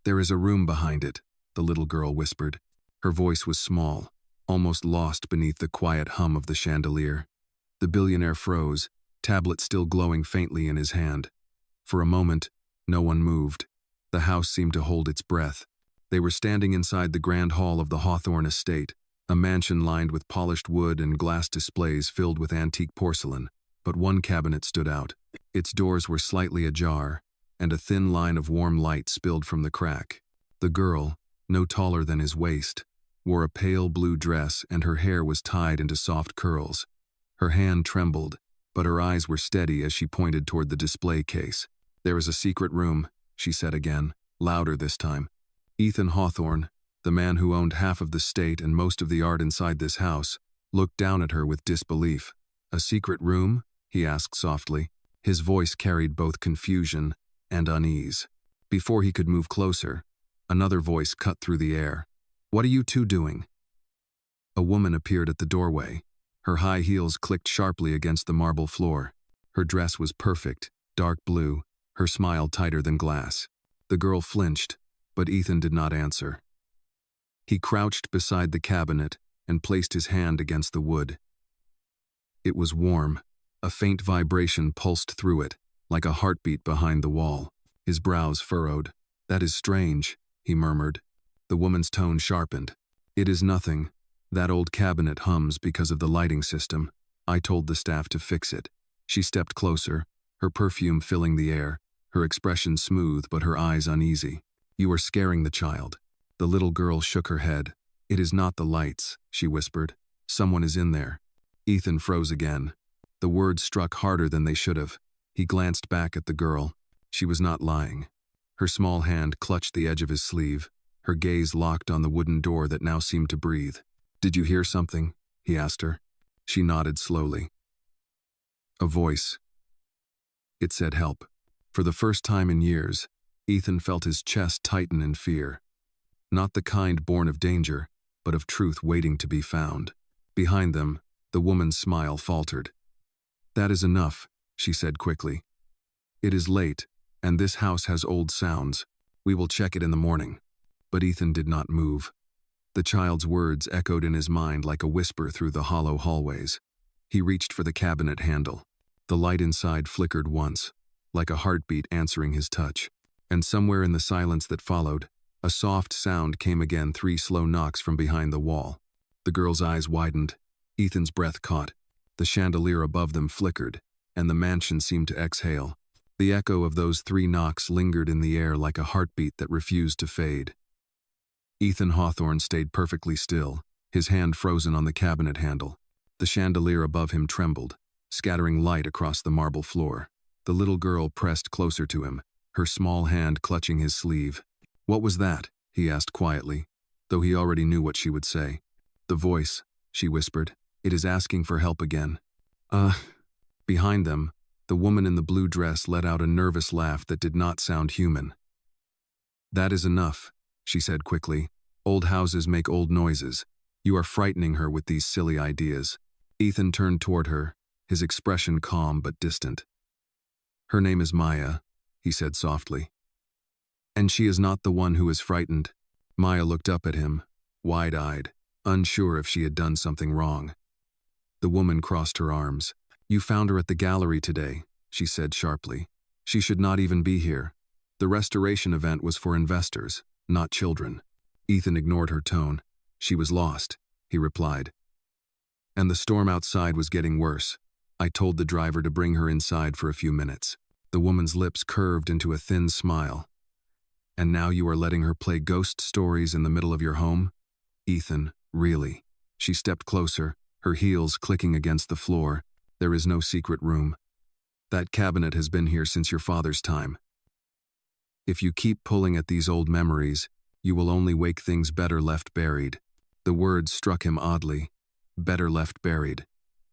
"There is a room behind it," the little girl whispered. Her voice was small, almost lost beneath the quiet hum of the chandelier. The billionaire froze, tablet still glowing faintly in his hand. For a moment, no one moved. The house seemed to hold its breath. They were standing inside the grand hall of the Hawthorne estate, a mansion lined with polished wood and glass displays filled with antique porcelain. But one cabinet stood out. Its doors were slightly ajar, and a thin line of warm light spilled from the crack. The girl, no taller than his waist, wore a pale blue dress and her hair was tied into soft curls. Her hand trembled, but her eyes were steady as she pointed toward the display case. "There is a secret room," she said again, louder this time. Ethan Hawthorne, the man who owned half of the state and most of the art inside this house, looked down at her with disbelief. "A secret room?" he asked softly. His voice carried both confusion and unease. Before he could move closer, another voice cut through the air. "What are you two doing?" A woman appeared at the doorway. Her high heels clicked sharply against the marble floor. Her dress was perfect, dark blue, her smile tighter than glass. The girl flinched, but Ethan did not answer. He crouched beside the cabinet and placed his hand against the wood. It was warm. A faint vibration pulsed through it, like a heartbeat behind the wall. His brows furrowed. "That is strange," he murmured. The woman's tone sharpened. "It is nothing. That old cabinet hums because of the lighting system. I told the staff to fix it." She stepped closer, her perfume filling the air, her expression smooth but her eyes uneasy. "You are scaring the child." The little girl shook her head. "It is not the lights," she whispered. "Someone is in there." Ethan froze again. The words struck harder than they should have. He glanced back at the girl. She was not lying. Her small hand clutched the edge of his sleeve, her gaze locked on the wooden door that now seemed to breathe. "Did you hear something?" he asked her. She nodded slowly. "A voice." It said help. For the first time in years, Ethan felt his chest tighten in fear. Not the kind born of danger, but of truth waiting to be found. Behind them, the woman's smile faltered. "That is enough," she said quickly. "It is late, and this house has old sounds. We will check it in the morning." But Ethan did not move. The child's words echoed in his mind like a whisper through the hollow hallways. He reached for the cabinet handle. The light inside flickered once, like a heartbeat answering his touch. And somewhere in the silence that followed, a soft sound came again, 3 slow knocks from behind the wall. The girl's eyes widened. Ethan's breath caught. The chandelier above them flickered, and the mansion seemed to exhale. The echo of those 3 knocks lingered in the air like a heartbeat that refused to fade. Ethan Hawthorne stayed perfectly still, his hand frozen on the cabinet handle. The chandelier above him trembled, scattering light across the marble floor. The little girl pressed closer to him, her small hand clutching his sleeve. "What was that?" he asked quietly, though he already knew what she would say. "The voice," she whispered. "It is asking for help again." Behind them, the woman in the blue dress let out a nervous laugh that did not sound human. "That is enough," she said quickly. "Old houses make old noises. You are frightening her with these silly ideas." Ethan turned toward her, his expression calm but distant. "Her name is Maya," he said softly. "And she is not the one who is frightened." Maya looked up at him, wide-eyed, unsure if she had done something wrong. The woman crossed her arms. "You found her at the gallery today," she said sharply. "She should not even be here. The restoration event was for investors, not children." Ethan ignored her tone. "She was lost," he replied. "And the storm outside was getting worse. I told the driver to bring her inside for a few minutes." The woman's lips curved into a thin smile. "And now you are letting her play ghost stories in the middle of your home?" "Ethan, really." She stepped closer, her heels clicking against the floor. "There is no secret room. That cabinet has been here since your father's time. If you keep pulling at these old memories, you will only wake things better left buried." The words struck him oddly. Better left buried.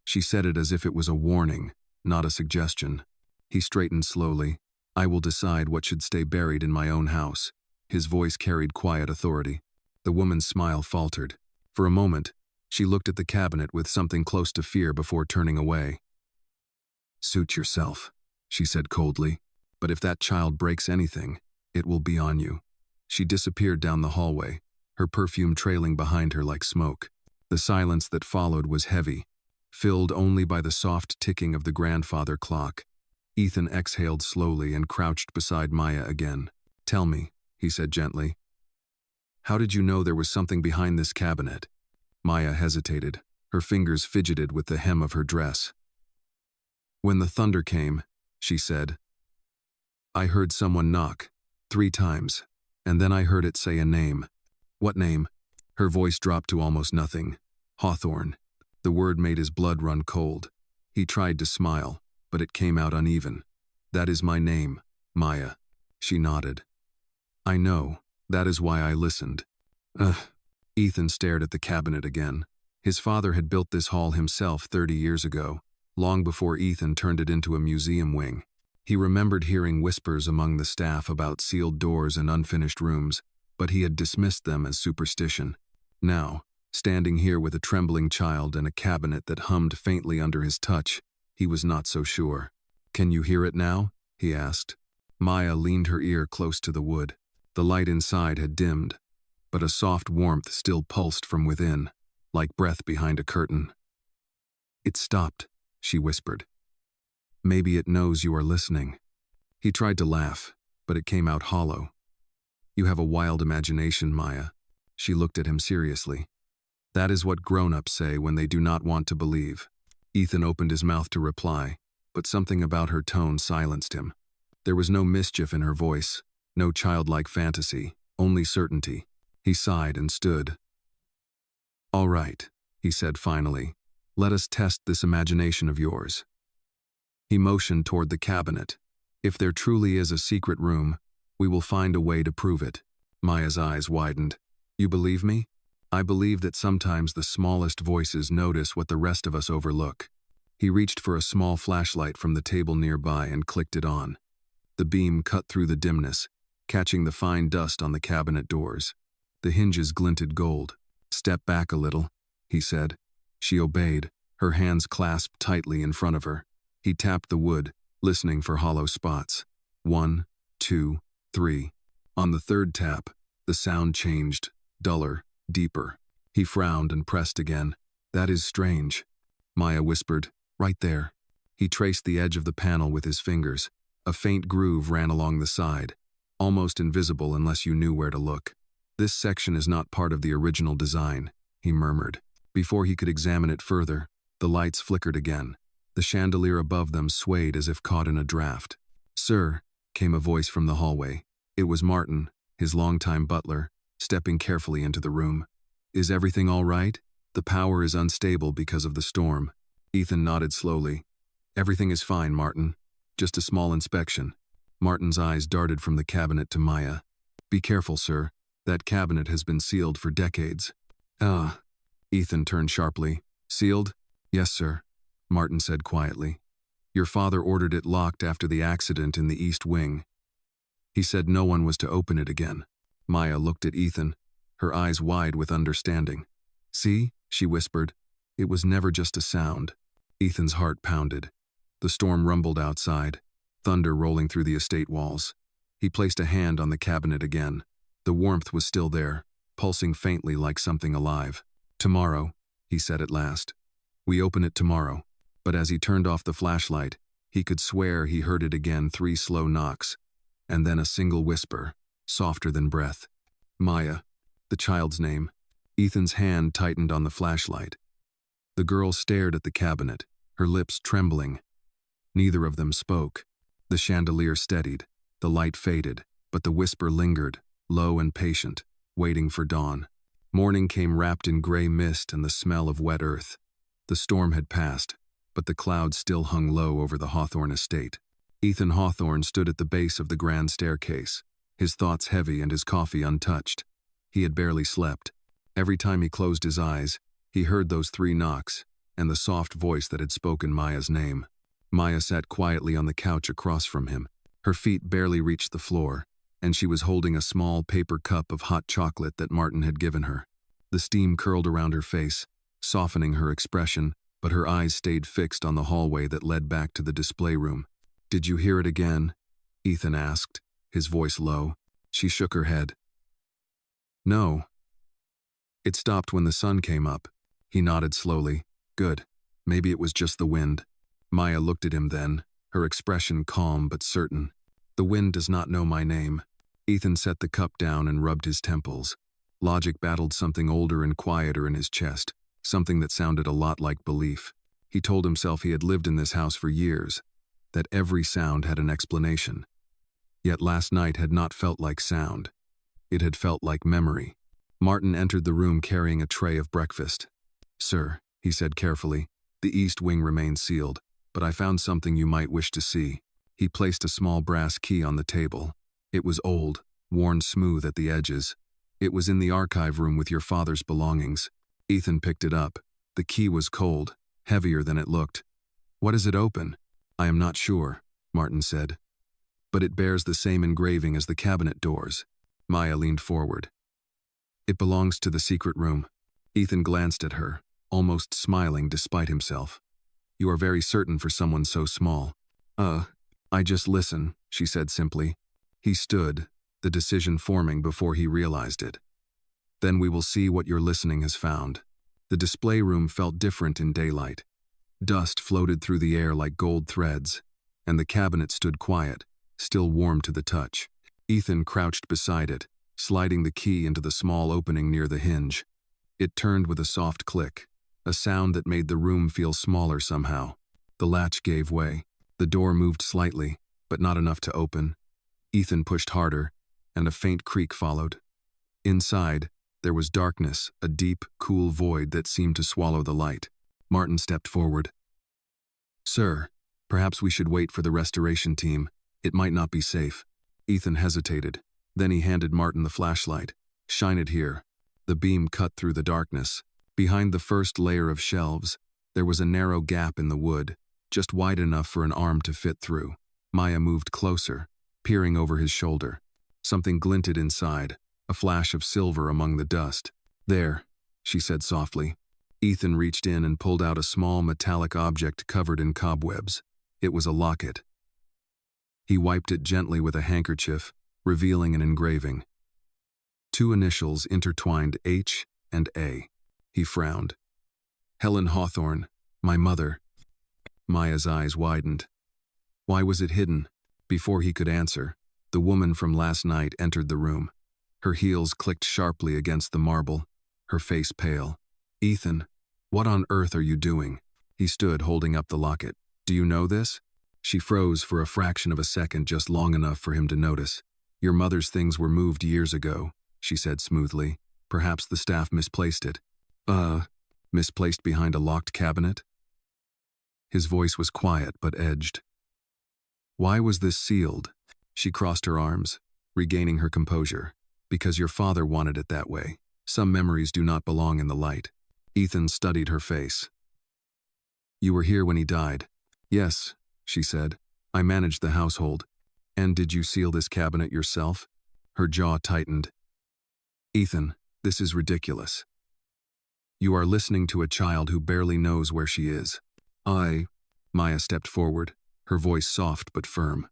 She said it as if it was a warning, not a suggestion. He straightened slowly. "I will decide what should stay buried in my own house." His voice carried quiet authority. The woman's smile faltered. For a moment, she looked at the cabinet with something close to fear before turning away. "Suit yourself," she said coldly. "But if that child breaks anything, it will be on you." She disappeared down the hallway, her perfume trailing behind her like smoke. The silence that followed was heavy, filled only by the soft ticking of the grandfather clock. Ethan exhaled slowly and crouched beside Maya again. "Tell me," he said gently. "How did you know there was something behind this cabinet?" Maya hesitated. Her fingers fidgeted with the hem of her dress. "When the thunder came," she said, "I heard someone knock, 3 times, and then I heard it say a name." "What name?" Her voice dropped to almost nothing. "Hawthorne." The word made his blood run cold. He tried to smile, but it came out uneven. "That is my name, Maya." She nodded. "I know. That is why I listened." Ugh. Ethan stared at the cabinet again. His father had built this hall himself 30 years ago, long before Ethan turned it into a museum wing. He remembered hearing whispers among the staff about sealed doors and unfinished rooms, but he had dismissed them as superstition. Now, standing here with a trembling child and a cabinet that hummed faintly under his touch, he was not so sure. "Can you hear it now?" he asked. Maya leaned her ear close to the wood. The light inside had dimmed, but a soft warmth still pulsed from within, like breath behind a curtain. "It stopped," she whispered. "Maybe it knows you are listening." He tried to laugh, but it came out hollow. "You have a wild imagination, Maya." She looked at him seriously. "That is what grown-ups say when they do not want to believe." Ethan opened his mouth to reply, but something about her tone silenced him. There was no mischief in her voice, no childlike fantasy, only certainty. He sighed and stood. "All right," he said finally. "Let us test this imagination of yours." He motioned toward the cabinet. "If there truly is a secret room, we will find a way to prove it." Maya's eyes widened. "You believe me?" "I believe that sometimes the smallest voices notice what the rest of us overlook." He reached for a small flashlight from the table nearby and clicked it on. The beam cut through the dimness, catching the fine dust on the cabinet doors. The hinges glinted gold. "Step back a little," he said. She obeyed, her hands clasped tightly in front of her. He tapped the wood, listening for hollow spots. 1, 2, 3. On the third tap, the sound changed, duller, deeper. He frowned and pressed again. "That is strange," Maya whispered. "Right there." He traced the edge of the panel with his fingers. A faint groove ran along the side, almost invisible unless you knew where to look. "This section is not part of the original design," he murmured. Before he could examine it further, the lights flickered again. The chandelier above them swayed as if caught in a draft. "Sir," came a voice from the hallway. It was Martin, his longtime butler, stepping carefully into the room. "Is everything all right? The power is unstable because of the storm." Ethan nodded slowly. "Everything is fine, Martin. Just a small inspection." Martin's eyes darted from the cabinet to Maya. "Be careful, sir. That cabinet has been sealed for decades." "Ah." Ethan turned sharply. "Sealed?" "Yes, sir," Martin said quietly. "Your father ordered it locked after the accident in the East Wing. He said no one was to open it again." Maya looked at Ethan, her eyes wide with understanding. "See?" she whispered. "It was never just a sound." Ethan's heart pounded. The storm rumbled outside, thunder rolling through the estate walls. He placed a hand on the cabinet again. The warmth was still there, pulsing faintly like something alive. "Tomorrow," he said at last. "We open it tomorrow." But as he turned off the flashlight, he could swear he heard it again 3 slow knocks, and then a single whisper, softer than breath. "Maya," the child's name. Ethan's hand tightened on the flashlight. The girl stared at the cabinet, her lips trembling. Neither of them spoke. The chandelier steadied, the light faded, but the whisper lingered, low and patient, waiting for dawn. Morning came wrapped in gray mist and the smell of wet earth. The storm had passed, but the clouds still hung low over the Hawthorne estate. Ethan Hawthorne stood at the base of the grand staircase, his thoughts heavy and his coffee untouched. He had barely slept. Every time he closed his eyes, he heard those 3 knocks and the soft voice that had spoken Maya's name. Maya sat quietly on the couch across from him. Her feet barely reached the floor, and she was holding a small paper cup of hot chocolate that Martin had given her. The steam curled around her face, softening her expression, but her eyes stayed fixed on the hallway that led back to the display room. "Did you hear it again?" Ethan asked, his voice low. She shook her head. No. It stopped when the sun came up. He nodded slowly. Good. Maybe it was just the wind. Maya looked at him then, her expression calm but certain. The wind does not know my name. Ethan set the cup down and rubbed his temples. Logic battled something older and quieter in his chest, something that sounded a lot like belief. He told himself he had lived in this house for years, that every sound had an explanation. Yet last night had not felt like sound. It had felt like memory. Martin entered the room carrying a tray of breakfast. Sir, he said carefully, the east wing remains sealed, but I found something you might wish to see. He placed a small brass key on the table. It was old, worn smooth at the edges. It was in the archive room with your father's belongings. Ethan picked it up. The key was cold, heavier than it looked. What does it open? I am not sure, Martin said. But it bears the same engraving as the cabinet doors. Maya leaned forward. It belongs to the secret room. Ethan glanced at her, almost smiling despite himself. You are very certain for someone so small. I just listen, she said simply. He stood, the decision forming before he realized it. Then we will see what your listening has found. The display room felt different in daylight. Dust floated through the air like gold threads, and the cabinet stood quiet, still warm to the touch. Ethan crouched beside it, sliding the key into the small opening near the hinge. It turned with a soft click, a sound that made the room feel smaller somehow. The latch gave way. The door moved slightly, but not enough to open. Ethan pushed harder, and a faint creak followed. Inside, there was darkness, a deep, cool void that seemed to swallow the light. Martin stepped forward. Sir, perhaps we should wait for the restoration team. It might not be safe. Ethan hesitated. Then he handed Martin the flashlight. Shine it here. The beam cut through the darkness. Behind the first layer of shelves, there was a narrow gap in the wood, just wide enough for an arm to fit through. Maya moved closer, peering over his shoulder. Something glinted inside, a flash of silver among the dust. There, she said softly. Ethan reached in and pulled out a small metallic object covered in cobwebs. It was a locket. He wiped it gently with a handkerchief, revealing an engraving. Two initials intertwined, H and A. He frowned. Helen Hawthorne, my mother. Maya's eyes widened. Why was it hidden? Before he could answer, the woman from last night entered the room. Her heels clicked sharply against the marble, her face pale. Ethan, what on earth are you doing? He stood holding up the locket. Do you know this? She froze for a fraction of a second, just long enough for him to notice. Your mother's things were moved years ago, she said smoothly. Perhaps the staff misplaced it. Misplaced behind a locked cabinet? His voice was quiet but edged. Why was this sealed? She crossed her arms, regaining her composure. Because your father wanted it that way. Some memories do not belong in the light. Ethan studied her face. You were here when he died. Yes, she said. I managed the household. And did you seal this cabinet yourself? Her jaw tightened. Ethan, this is ridiculous. You are listening to a child who barely knows where she is. Maya stepped forward, her voice soft but firm.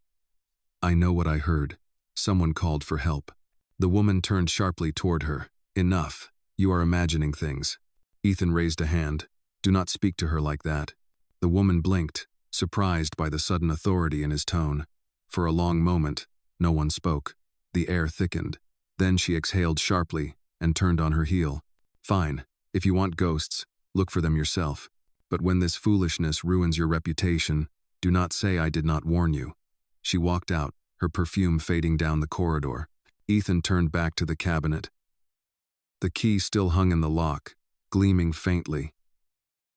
I know what I heard. Someone called for help. The woman turned sharply toward her. Enough. You are imagining things. Ethan raised a hand. Do not speak to her like that. The woman blinked, surprised by the sudden authority in his tone. For a long moment, no one spoke. The air thickened. Then she exhaled sharply and turned on her heel. Fine. If you want ghosts, look for them yourself. But when this foolishness ruins your reputation, do not say I did not warn you. She walked out, her perfume fading down the corridor. Ethan turned back to the cabinet. The key still hung in the lock, gleaming faintly.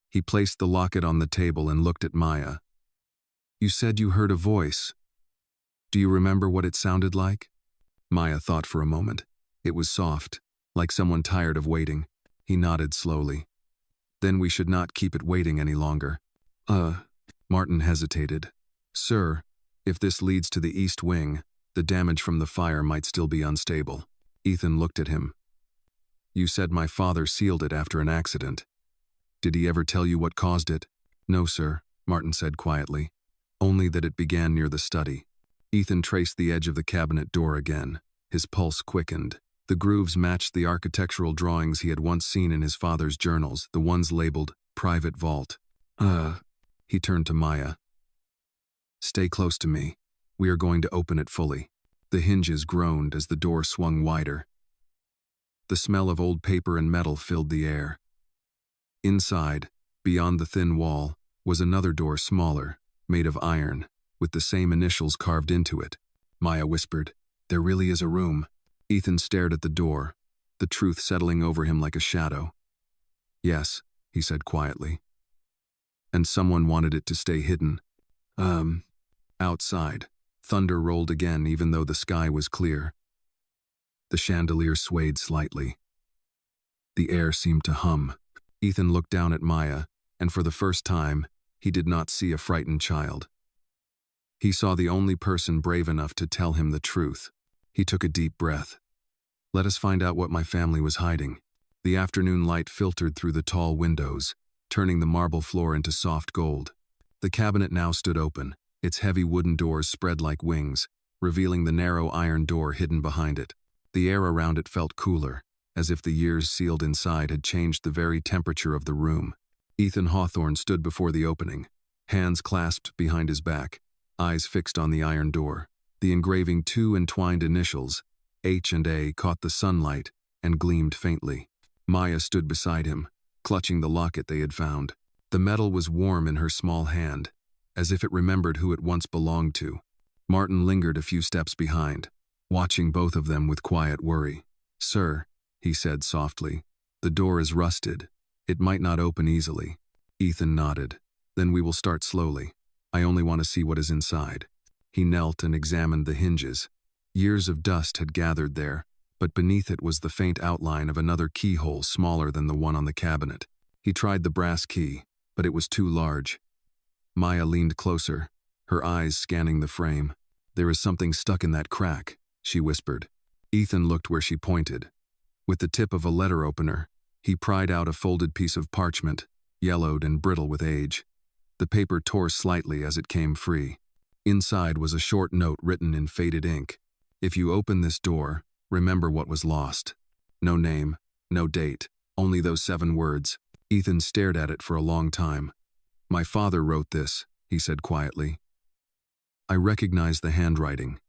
He placed the locket on the table and looked at Maya. You said you heard a voice. Do you remember what it sounded like? Maya thought for a moment. It was soft, like someone tired of waiting. He nodded slowly. Then we should not keep it waiting any longer. Martin hesitated. Sir, if this leads to the east wing, the damage from the fire might still be unstable. Ethan looked at him. You said my father sealed it after an accident. Did he ever tell you what caused it? No, sir, Martin said quietly. Only that it began near the study. Ethan traced the edge of the cabinet door again. His pulse quickened. The grooves matched the architectural drawings he had once seen in his father's journals, the ones labeled Private Vault. He turned to Maya. Stay close to me. We are going to open it fully. The hinges groaned as the door swung wider. The smell of old paper and metal filled the air. Inside, beyond the thin wall, was another door smaller, made of iron, with the same initials carved into it. Maya whispered, "There really is a room." Ethan stared at the door, the truth settling over him like a shadow. "Yes," he said quietly. "And someone wanted it to stay hidden." Outside, thunder rolled again even though the sky was clear. The chandelier swayed slightly. The air seemed to hum. Ethan looked down at Maya, and for the first time, he did not see a frightened child. He saw the only person brave enough to tell him the truth. He took a deep breath. "Let us find out what my family was hiding." The afternoon light filtered through the tall windows, turning the marble floor into soft gold. The cabinet now stood open, its heavy wooden doors spread like wings, revealing the narrow iron door hidden behind it. The air around it felt cooler, as if the years sealed inside had changed the very temperature of the room. Ethan Hawthorne stood before the opening, hands clasped behind his back, eyes fixed on the iron door. The engraving two entwined initials, H and A, caught the sunlight and gleamed faintly. Maya stood beside him, clutching the locket they had found. The metal was warm in her small hand, as if it remembered who it once belonged to. Martin lingered a few steps behind, watching both of them with quiet worry. "Sir," he said softly, "the door is rusted. It might not open easily." Ethan nodded. "Then we will start slowly. I only want to see what is inside." He knelt and examined the hinges. Years of dust had gathered there, but beneath it was the faint outline of another keyhole smaller than the one on the cabinet. He tried the brass key, but it was too large. Maya leaned closer, her eyes scanning the frame. "There is something stuck in that crack," she whispered. Ethan looked where she pointed. With the tip of a letter opener, he pried out a folded piece of parchment, yellowed and brittle with age. The paper tore slightly as it came free. Inside was a short note written in faded ink. "If you open this door, remember what was lost." No name, no date, only those 7 words. Ethan stared at it for a long time. "My father wrote this," he said quietly. "I recognized the handwriting."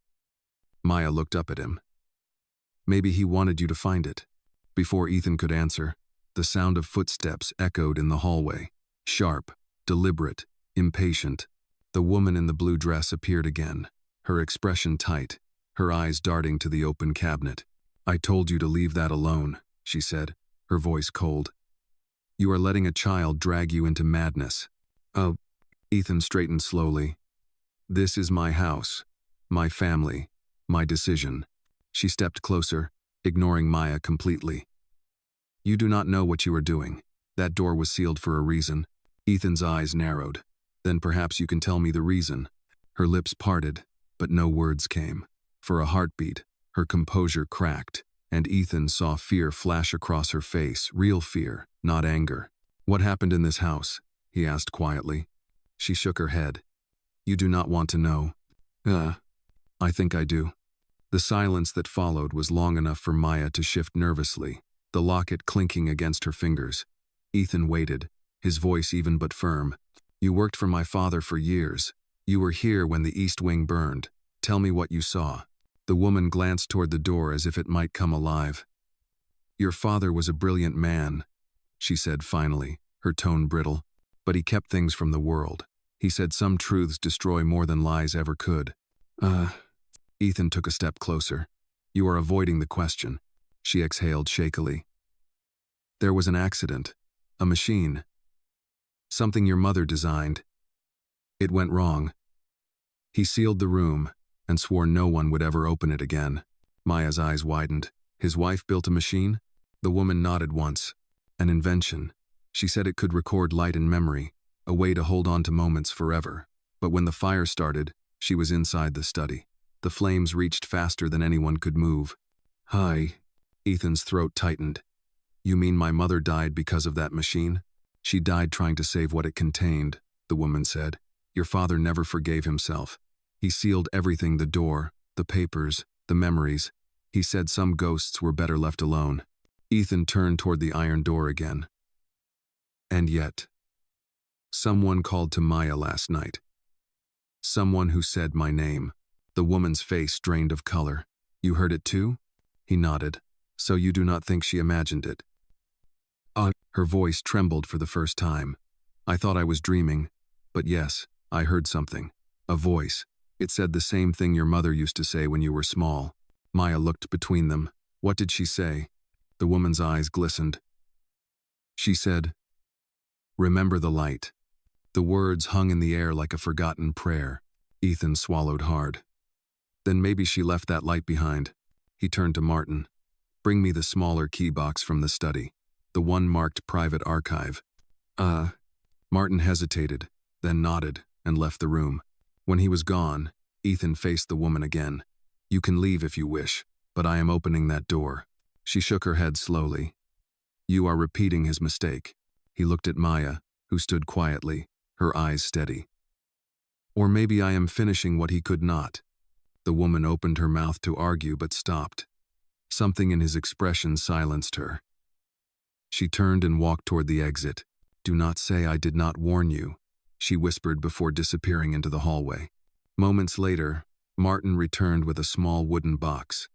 Maya looked up at him. "Maybe he wanted you to find it." Before Ethan could answer, the sound of footsteps echoed in the hallway. Sharp, deliberate, impatient. The woman in the blue dress appeared again, her expression tight, her eyes darting to the open cabinet. "I told you to leave that alone," she said, her voice cold. "You are letting a child drag you into madness." "Oh," Ethan straightened slowly. "This is my house, my family, my decision." She stepped closer, ignoring Maya completely. "You do not know what you are doing. That door was sealed for a reason." Ethan's eyes narrowed. "Then perhaps you can tell me the reason." Her lips parted, but no words came. For a heartbeat, her composure cracked, and Ethan saw fear flash across her face, real fear, not anger. "What happened in this house?" he asked quietly. She shook her head. "You do not want to know." I think I do." The silence that followed was long enough for Maya to shift nervously, the locket clinking against her fingers. Ethan waited, his voice even but firm. "You worked for my father for years. You were here when the East Wing burned. Tell me what you saw." The woman glanced toward the door as if it might come alive. "Your father was a brilliant man," she said finally, her tone brittle. "But he kept things from the world. He said some truths destroy more than lies ever could." Ethan took a step closer. "You are avoiding the question." She exhaled shakily. "There was an accident. A machine. Something your mother designed. It went wrong." He sealed the room and swore no one would ever open it again. Maya's eyes widened. "His wife built a machine?" The woman nodded once. "An invention. She said it could record light and memory, a way to hold on to moments forever. But when the fire started, she was inside the study. The flames reached faster than anyone could move." "Hi." Ethan's throat tightened. "You mean my mother died because of that machine?" "She died trying to save what it contained," the woman said. "Your father never forgave himself. He sealed everything, the door, the papers, the memories. He said some ghosts were better left alone. Ethan turned toward the iron door again. And yet, someone called to Maya last night. Someone who said my name. The woman's face drained of color. You heard it too? He nodded. So you do not think she imagined it? Her voice trembled for the first time. I thought I was dreaming, but yes, I heard something. A voice. It said the same thing your mother used to say when you were small. Maya looked between them. What did she say? The woman's eyes glistened. She said, "Remember the light." The words hung in the air like a forgotten prayer. Ethan swallowed hard. Then maybe she left that light behind. He turned to Martin. Bring me the smaller key box from the study. The one marked private archive. Martin hesitated, then nodded and left the room. When he was gone, Ethan faced the woman again. You can leave if you wish, but I am opening that door. She shook her head slowly. You are repeating his mistake. He looked at Maya, who stood quietly, her eyes steady. Or maybe I am finishing what he could not. The woman opened her mouth to argue but stopped. Something in his expression silenced her. She turned and walked toward the exit. Do not say I did not warn you, she whispered before disappearing into the hallway. Moments later, Martin returned with a small wooden box.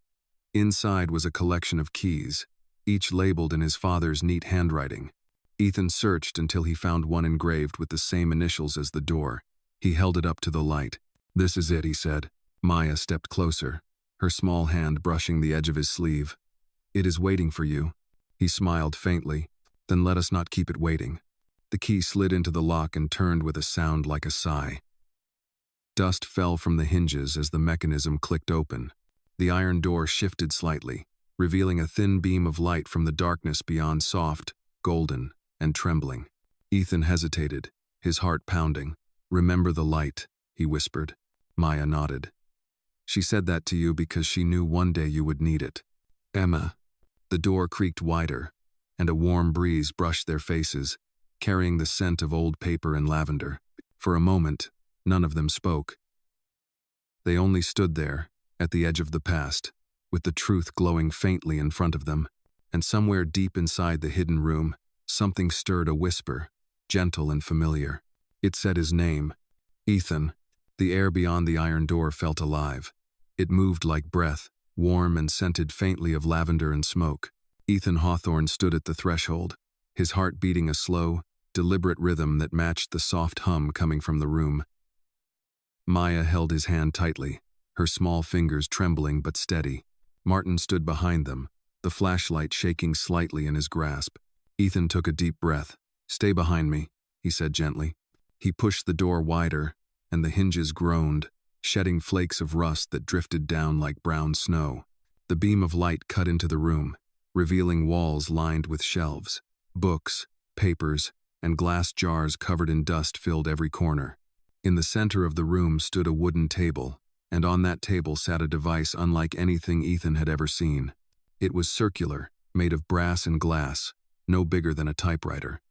Inside was a collection of keys, each labeled in his father's neat handwriting. Ethan searched until he found one engraved with the same initials as the door. He held it up to the light. This is it, he said. Maya stepped closer, her small hand brushing the edge of his sleeve. It is waiting for you. He smiled faintly. Then let us not keep it waiting. The key slid into the lock and turned with a sound like a sigh. Dust fell from the hinges as the mechanism clicked open. The iron door shifted slightly, revealing a thin beam of light from the darkness beyond, soft, golden, and trembling. Ethan hesitated, his heart pounding. Remember the light, he whispered. Maya nodded. She said that to you because she knew one day you would need it. Emma. The door creaked wider, and a warm breeze brushed their faces, carrying the scent of old paper and lavender. For a moment, none of them spoke. They only stood there, at the edge of the past, with the truth glowing faintly in front of them, and somewhere deep inside the hidden room, something stirred a whisper, gentle and familiar. It said his name, Ethan. The air beyond the iron door felt alive. It moved like breath, warm and scented faintly of lavender and smoke. Ethan Hawthorne stood at the threshold, his heart beating a slow, deliberate rhythm that matched the soft hum coming from the room. Maya held his hand tightly, her small fingers trembling but steady. Martin stood behind them, the flashlight shaking slightly in his grasp. Ethan took a deep breath. Stay behind me, he said gently. He pushed the door wider, and the hinges groaned, shedding flakes of rust that drifted down like brown snow. The beam of light cut into the room, revealing walls lined with shelves. Books, papers, and glass jars covered in dust filled every corner. In the center of the room stood a wooden table, and on that table sat a device unlike anything Ethan had ever seen. It was circular, made of brass and glass, no bigger than a typewriter.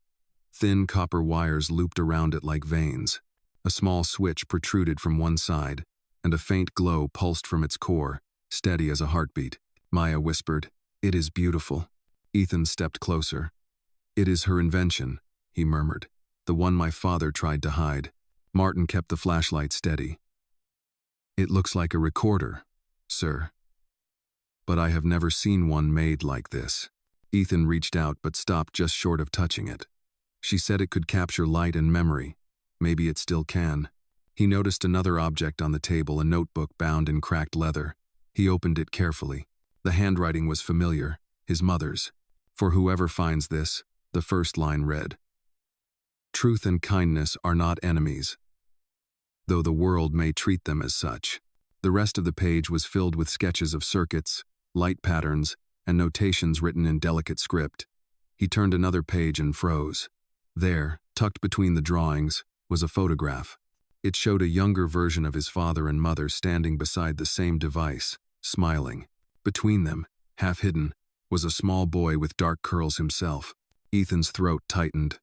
Thin copper wires looped around it like veins. A small switch protruded from one side, and a faint glow pulsed from its core, steady as a heartbeat. Maya whispered, "It is beautiful." Ethan stepped closer. "It is her invention," he murmured, "the one my father tried to hide." Martin kept the flashlight steady. "It looks like a recorder, sir. But I have never seen one made like this." Ethan reached out but stopped just short of touching it. She said it could capture light and memory. Maybe it still can. He noticed another object on the table, a notebook bound in cracked leather. He opened it carefully. The handwriting was familiar, his mother's. "For whoever finds this," the first line read. "Truth and kindness are not enemies, though the world may treat them as such." The rest of the page was filled with sketches of circuits, light patterns, and notations written in delicate script. He turned another page and froze. There, tucked between the drawings, was a photograph. It showed a younger version of his father and mother standing beside the same device, smiling. Between them, half hidden, was a small boy with dark curls himself. Ethan's throat tightened.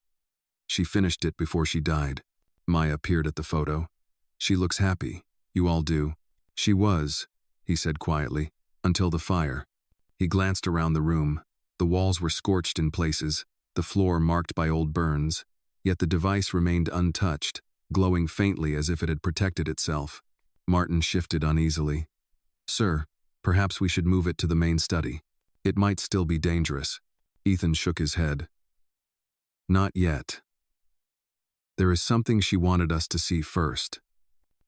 "She finished it before she died." Maya peered at the photo. "She looks happy. You all do." "She was," he said quietly. Until the fire. He glanced around the room. The walls were scorched in places, the floor marked by old burns, yet the device remained untouched, glowing faintly as if it had protected itself. Martin shifted uneasily. "Sir, perhaps we should move it to the main study. It might still be dangerous." Ethan shook his head. "Not yet. There is something she wanted us to see first."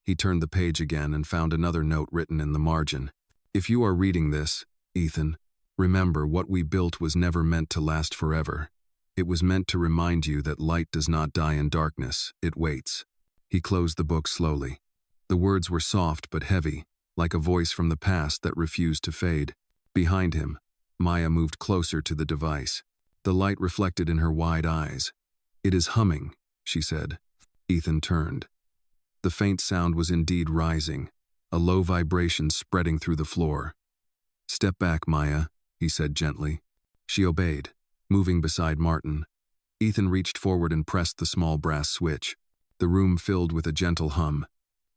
He turned the page again and found another note written in the margin. "If you are reading this, Ethan, remember what we built was never meant to last forever. It was meant to remind you that light does not die in darkness, it waits." He closed the book slowly. The words were soft but heavy, like a voice from the past that refused to fade. Behind him, Maya moved closer to the device. The light reflected in her wide eyes. "It is humming," she said. Ethan turned. The faint sound was indeed rising, a low vibration spreading through the floor. "Step back, Maya," he said gently. She obeyed, moving beside Martin. Ethan reached forward and pressed the small brass switch. The room filled with a gentle hum.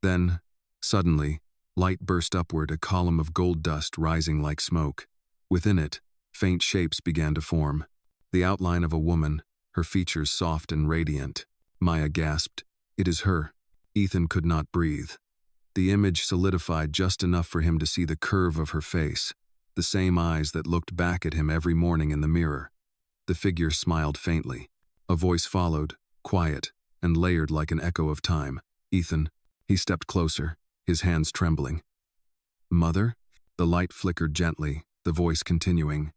Then, suddenly, light burst upward, a column of gold dust rising like smoke. Within it, faint shapes began to form. The outline of a woman, her features soft and radiant. Maya gasped. "It is her." Ethan could not breathe. The image solidified just enough for him to see the curve of her face, the same eyes that looked back at him every morning in the mirror. The figure smiled faintly. A voice followed, quiet and layered like an echo of time. "Ethan." He stepped closer, his hands trembling. "Mother?" The light flickered gently, the voice continuing.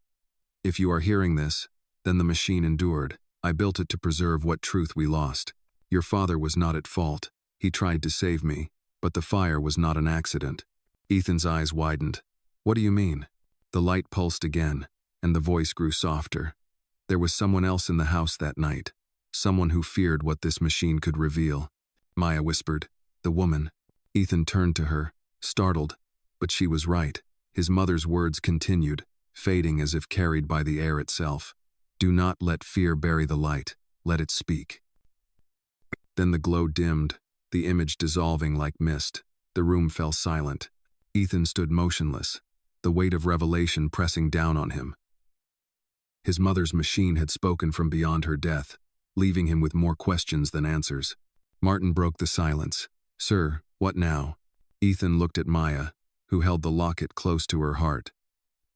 "If you are hearing this, then the machine endured. I built it to preserve what truth we lost. Your father was not at fault. He tried to save me, but the fire was not an accident." Ethan's eyes widened. "What do you mean?" The light pulsed again, and the voice grew softer. "There was someone else in the house that night, someone who feared what this machine could reveal." Maya whispered, "The woman." Ethan turned to her, startled, but she was right. His mother's words continued, fading as if carried by the air itself. "Do not let fear bury the light, let it speak." Then the glow dimmed, the image dissolving like mist. The room fell silent. Ethan stood motionless, the weight of revelation pressing down on him. His mother's machine had spoken from beyond her death, leaving him with more questions than answers. Martin broke the silence. "Sir, what now?" Ethan looked at Maya, who held the locket close to her heart.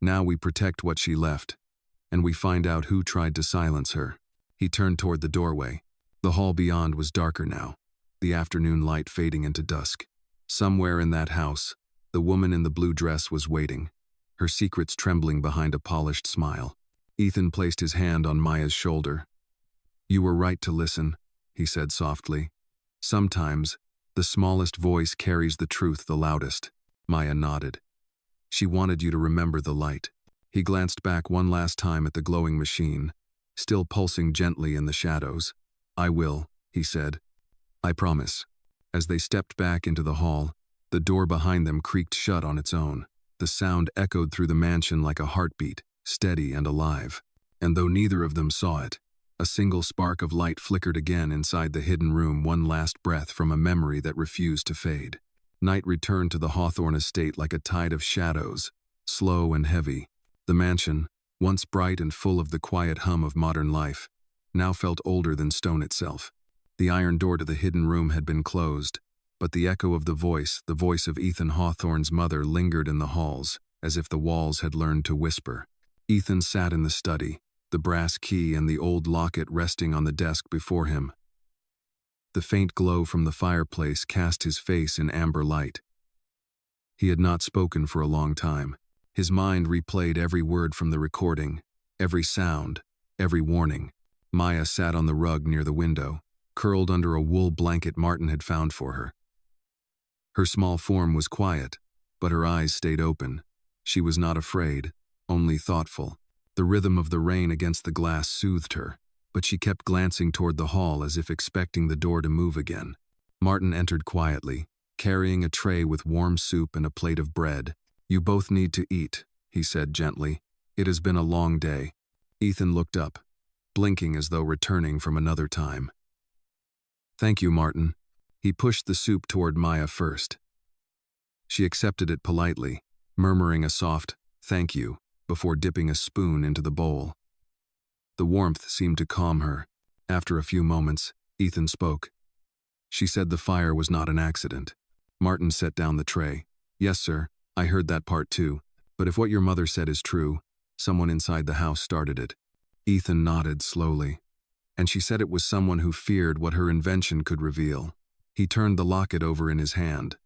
"Now we protect what she left, and we find out who tried to silence her." He turned toward the doorway. The hall beyond was darker now, the afternoon light fading into dusk. Somewhere in that house, the woman in the blue dress was waiting, her secrets trembling behind a polished smile. Ethan placed his hand on Maya's shoulder. "You were right to listen," he said softly. "Sometimes, the smallest voice carries the truth the loudest." Maya nodded. "She wanted you to remember the light." He glanced back one last time at the glowing machine, still pulsing gently in the shadows. "I will," he said. "I promise." As they stepped back into the hall, the door behind them creaked shut on its own. The sound echoed through the mansion like a heartbeat, steady and alive. And though neither of them saw it, a single spark of light flickered again inside the hidden room, one last breath from a memory that refused to fade. Night returned to the Hawthorne estate like a tide of shadows, slow and heavy. The mansion, once bright and full of the quiet hum of modern life, now felt older than stone itself. The iron door to the hidden room had been closed, but the echo of the voice of Ethan Hawthorne's mother, lingered in the halls, as if the walls had learned to whisper. Ethan sat in the study, the brass key and the old locket resting on the desk before him. The faint glow from the fireplace cast his face in amber light. He had not spoken for a long time. His mind replayed every word from the recording, every sound, every warning. Maya sat on the rug near the window, curled under a wool blanket Martin had found for her. Her small form was quiet, but her eyes stayed open. She was not afraid, only thoughtful. The rhythm of the rain against the glass soothed her, but she kept glancing toward the hall as if expecting the door to move again. Martin entered quietly, carrying a tray with warm soup and a plate of bread. "You both need to eat," he said gently. "It has been a long day." Ethan looked up, blinking as though returning from another time. "Thank you, Martin." He pushed the soup toward Maya first. She accepted it politely, murmuring a soft, "Thank you," before dipping a spoon into the bowl. The warmth seemed to calm her. After a few moments, Ethan spoke. "She said the fire was not an accident." Martin set down the tray. "Yes, sir, I heard that part too. But if what your mother said is true, someone inside the house started it." Ethan nodded slowly. "And she said it was someone who feared what her invention could reveal." He turned the locket over in his hand.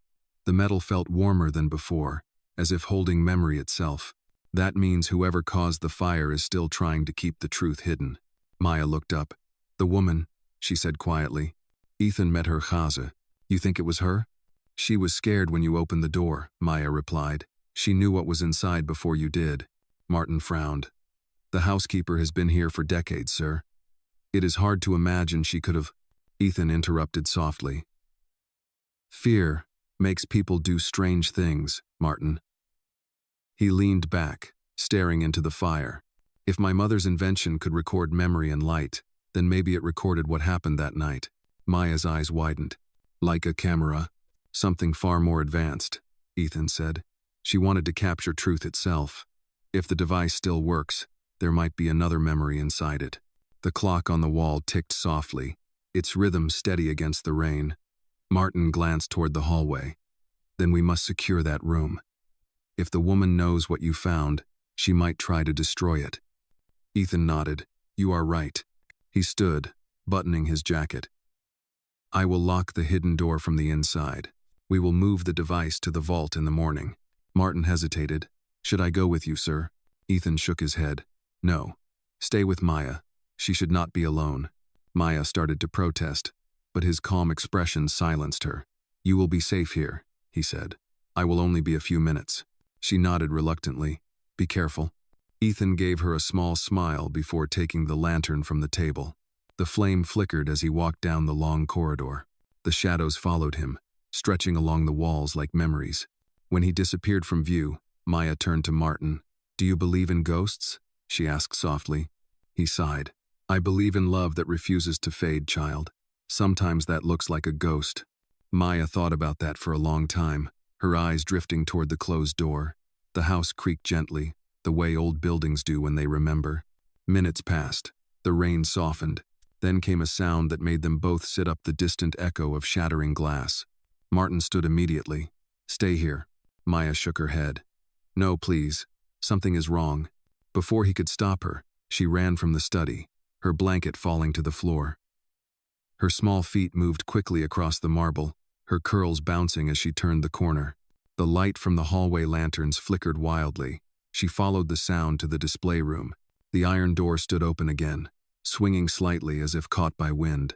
The metal felt warmer than before, as if holding memory itself. "That means whoever caused the fire is still trying to keep the truth hidden." Maya looked up. "The woman," she said quietly. "Ethan met her chaza. You think it was her?" "She was scared when you opened the door," Maya replied. "She knew what was inside before you did." Martin frowned. "The housekeeper has been here for decades, sir. It is hard to imagine she could have—" Ethan interrupted softly. "Fear makes people do strange things, Martin." He leaned back, staring into the fire. "If my mother's invention could record memory and light, then maybe it recorded what happened that night." Maya's eyes widened. "Like a camera. Something far more advanced," Ethan said. "She wanted to capture truth itself. If the device still works, there might be another memory inside it." The clock on the wall ticked softly, its rhythm steady against the rain. Martin glanced toward the hallway. "Then we must secure that room. If the woman knows what you found, she might try to destroy it." Ethan nodded. "You are right." He stood, buttoning his jacket. "I will lock the hidden door from the inside. We will move the device to the vault in the morning." Martin hesitated. "Should I go with you, sir?" Ethan shook his head. "No. Stay with Maya. She should not be alone." Maya started to protest, but his calm expression silenced her. "You will be safe here," he said. "I will only be a few minutes." She nodded reluctantly. "Be careful." Ethan gave her a small smile before taking the lantern from the table. The flame flickered as he walked down the long corridor. The shadows followed him, stretching along the walls like memories. When he disappeared from view, Maya turned to Martin. "Do you believe in ghosts?" she asked softly. He sighed. "I believe in love that refuses to fade, child. Sometimes that looks like a ghost." Maya thought about that for a long time, her eyes drifting toward the closed door. The house creaked gently, the way old buildings do when they remember. Minutes passed. The rain softened. Then came a sound that made them both sit up, the distant echo of shattering glass. Martin stood immediately. "Stay here." Maya shook her head. "No, please. Something is wrong." Before he could stop her, she ran from the study, her blanket falling to the floor. Her small feet moved quickly across the marble, her curls bouncing as she turned the corner. The light from the hallway lanterns flickered wildly. She followed the sound to the display room. The iron door stood open again, swinging slightly as if caught by wind.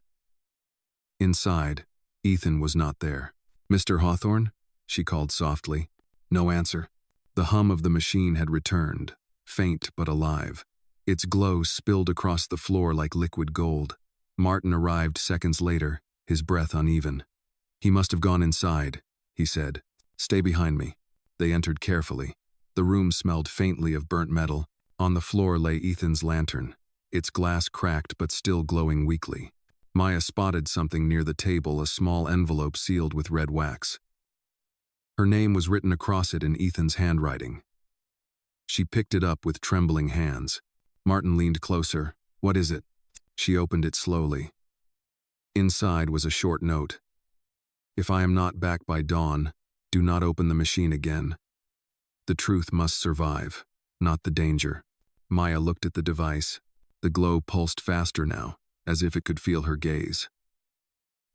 Inside, Ethan was not there. "Mr. Hawthorne?" she called softly. No answer. The hum of the machine had returned, faint but alive. Its glow spilled across the floor like liquid gold. Martin arrived seconds later, his breath uneven. "He must have gone inside," he said. "Stay behind me." They entered carefully. The room smelled faintly of burnt metal. On the floor lay Ethan's lantern, its glass cracked but still glowing weakly. Maya spotted something near the table, a small envelope sealed with red wax. Her name was written across it in Ethan's handwriting. She picked it up with trembling hands. Martin leaned closer. "What is it?" She opened it slowly. Inside was a short note. "If I am not back by dawn, do not open the machine again. The truth must survive, not the danger." Maya looked at the device. The glow pulsed faster now, as if it could feel her gaze.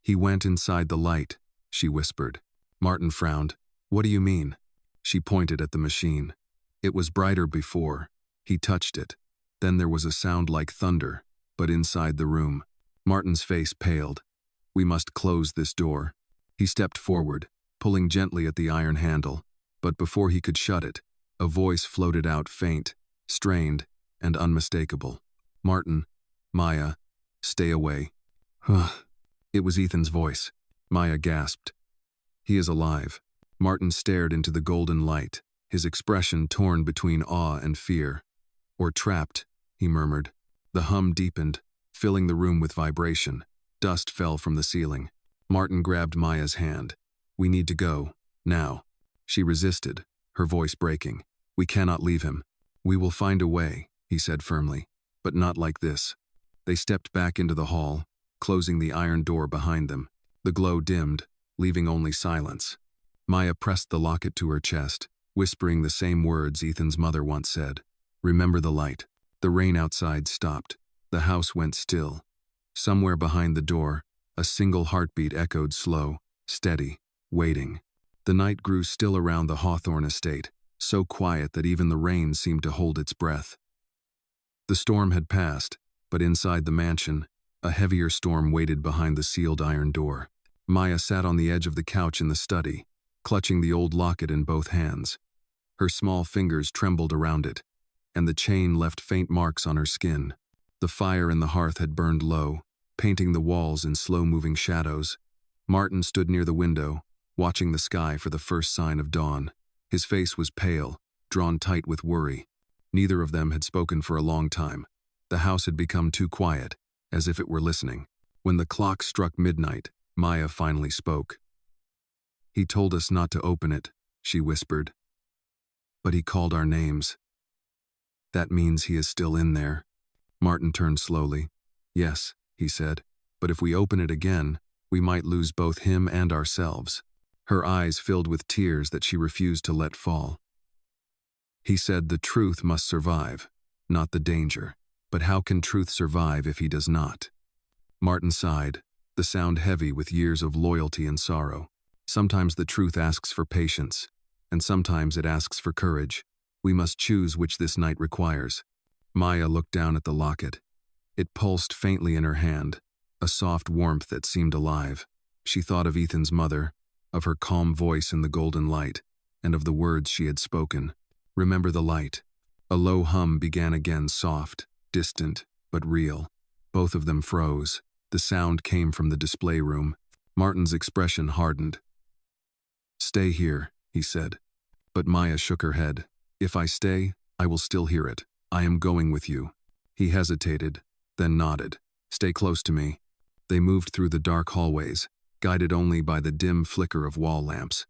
"He went inside the light," she whispered. Martin frowned. "What do you mean?" She pointed at the machine. "It was brighter before." He touched it. Then there was a sound like thunder, but inside the room. Martin's face paled. "We must close this door." He stepped forward, pulling gently at the iron handle, but before he could shut it, a voice floated out, faint, strained, and unmistakable. "Martin, Maya, stay away." It was Ethan's voice. Maya gasped. "He is alive." Martin stared into the golden light, his expression torn between awe and fear. "Or trapped," he murmured. The hum deepened, filling the room with vibration. Dust fell from the ceiling. Martin grabbed Maya's hand. "We need to go, now." She resisted, her voice breaking. "We cannot leave him. We will find a way," he said firmly, "but not like this." They stepped back into the hall, closing the iron door behind them. The glow dimmed, leaving only silence. Maya pressed the locket to her chest, whispering the same words Ethan's mother once said. "Remember the light." The rain outside stopped. The house went still. Somewhere behind the door, a single heartbeat echoed slow, steady, waiting. The night grew still around the Hawthorne estate, so quiet that even the rain seemed to hold its breath. The storm had passed, but inside the mansion, a heavier storm waited behind the sealed iron door. Maya sat on the edge of the couch in the study, clutching the old locket in both hands. Her small fingers trembled around it, and the chain left faint marks on her skin. The fire in the hearth had burned low, painting the walls in slow-moving shadows. Martin stood near the window, watching the sky for the first sign of dawn. His face was pale, drawn tight with worry. Neither of them had spoken for a long time. The house had become too quiet, as if it were listening. When the clock struck midnight, Maya finally spoke. "He told us not to open it," she whispered. "But he called our names. That means he is still in there." Martin turned slowly. "Yes," he said, "but if we open it again, we might lose both him and ourselves." Her eyes filled with tears that she refused to let fall. "He said the truth must survive, not the danger. But how can truth survive if he does not?" Martin sighed, the sound heavy with years of loyalty and sorrow. "Sometimes the truth asks for patience, and sometimes it asks for courage. We must choose which this night requires." Maya looked down at the locket. It pulsed faintly in her hand, a soft warmth that seemed alive. She thought of Ethan's mother, of her calm voice in the golden light, and of the words she had spoken. "Remember the light." A low hum began again, soft, distant, but real. Both of them froze. The sound came from the display room. Martin's expression hardened. "Stay here," he said. But Maya shook her head. "If I stay, I will still hear it. I am going with you." He hesitated, then nodded. "Stay close to me." They moved through the dark hallways, guided only by the dim flicker of wall lamps.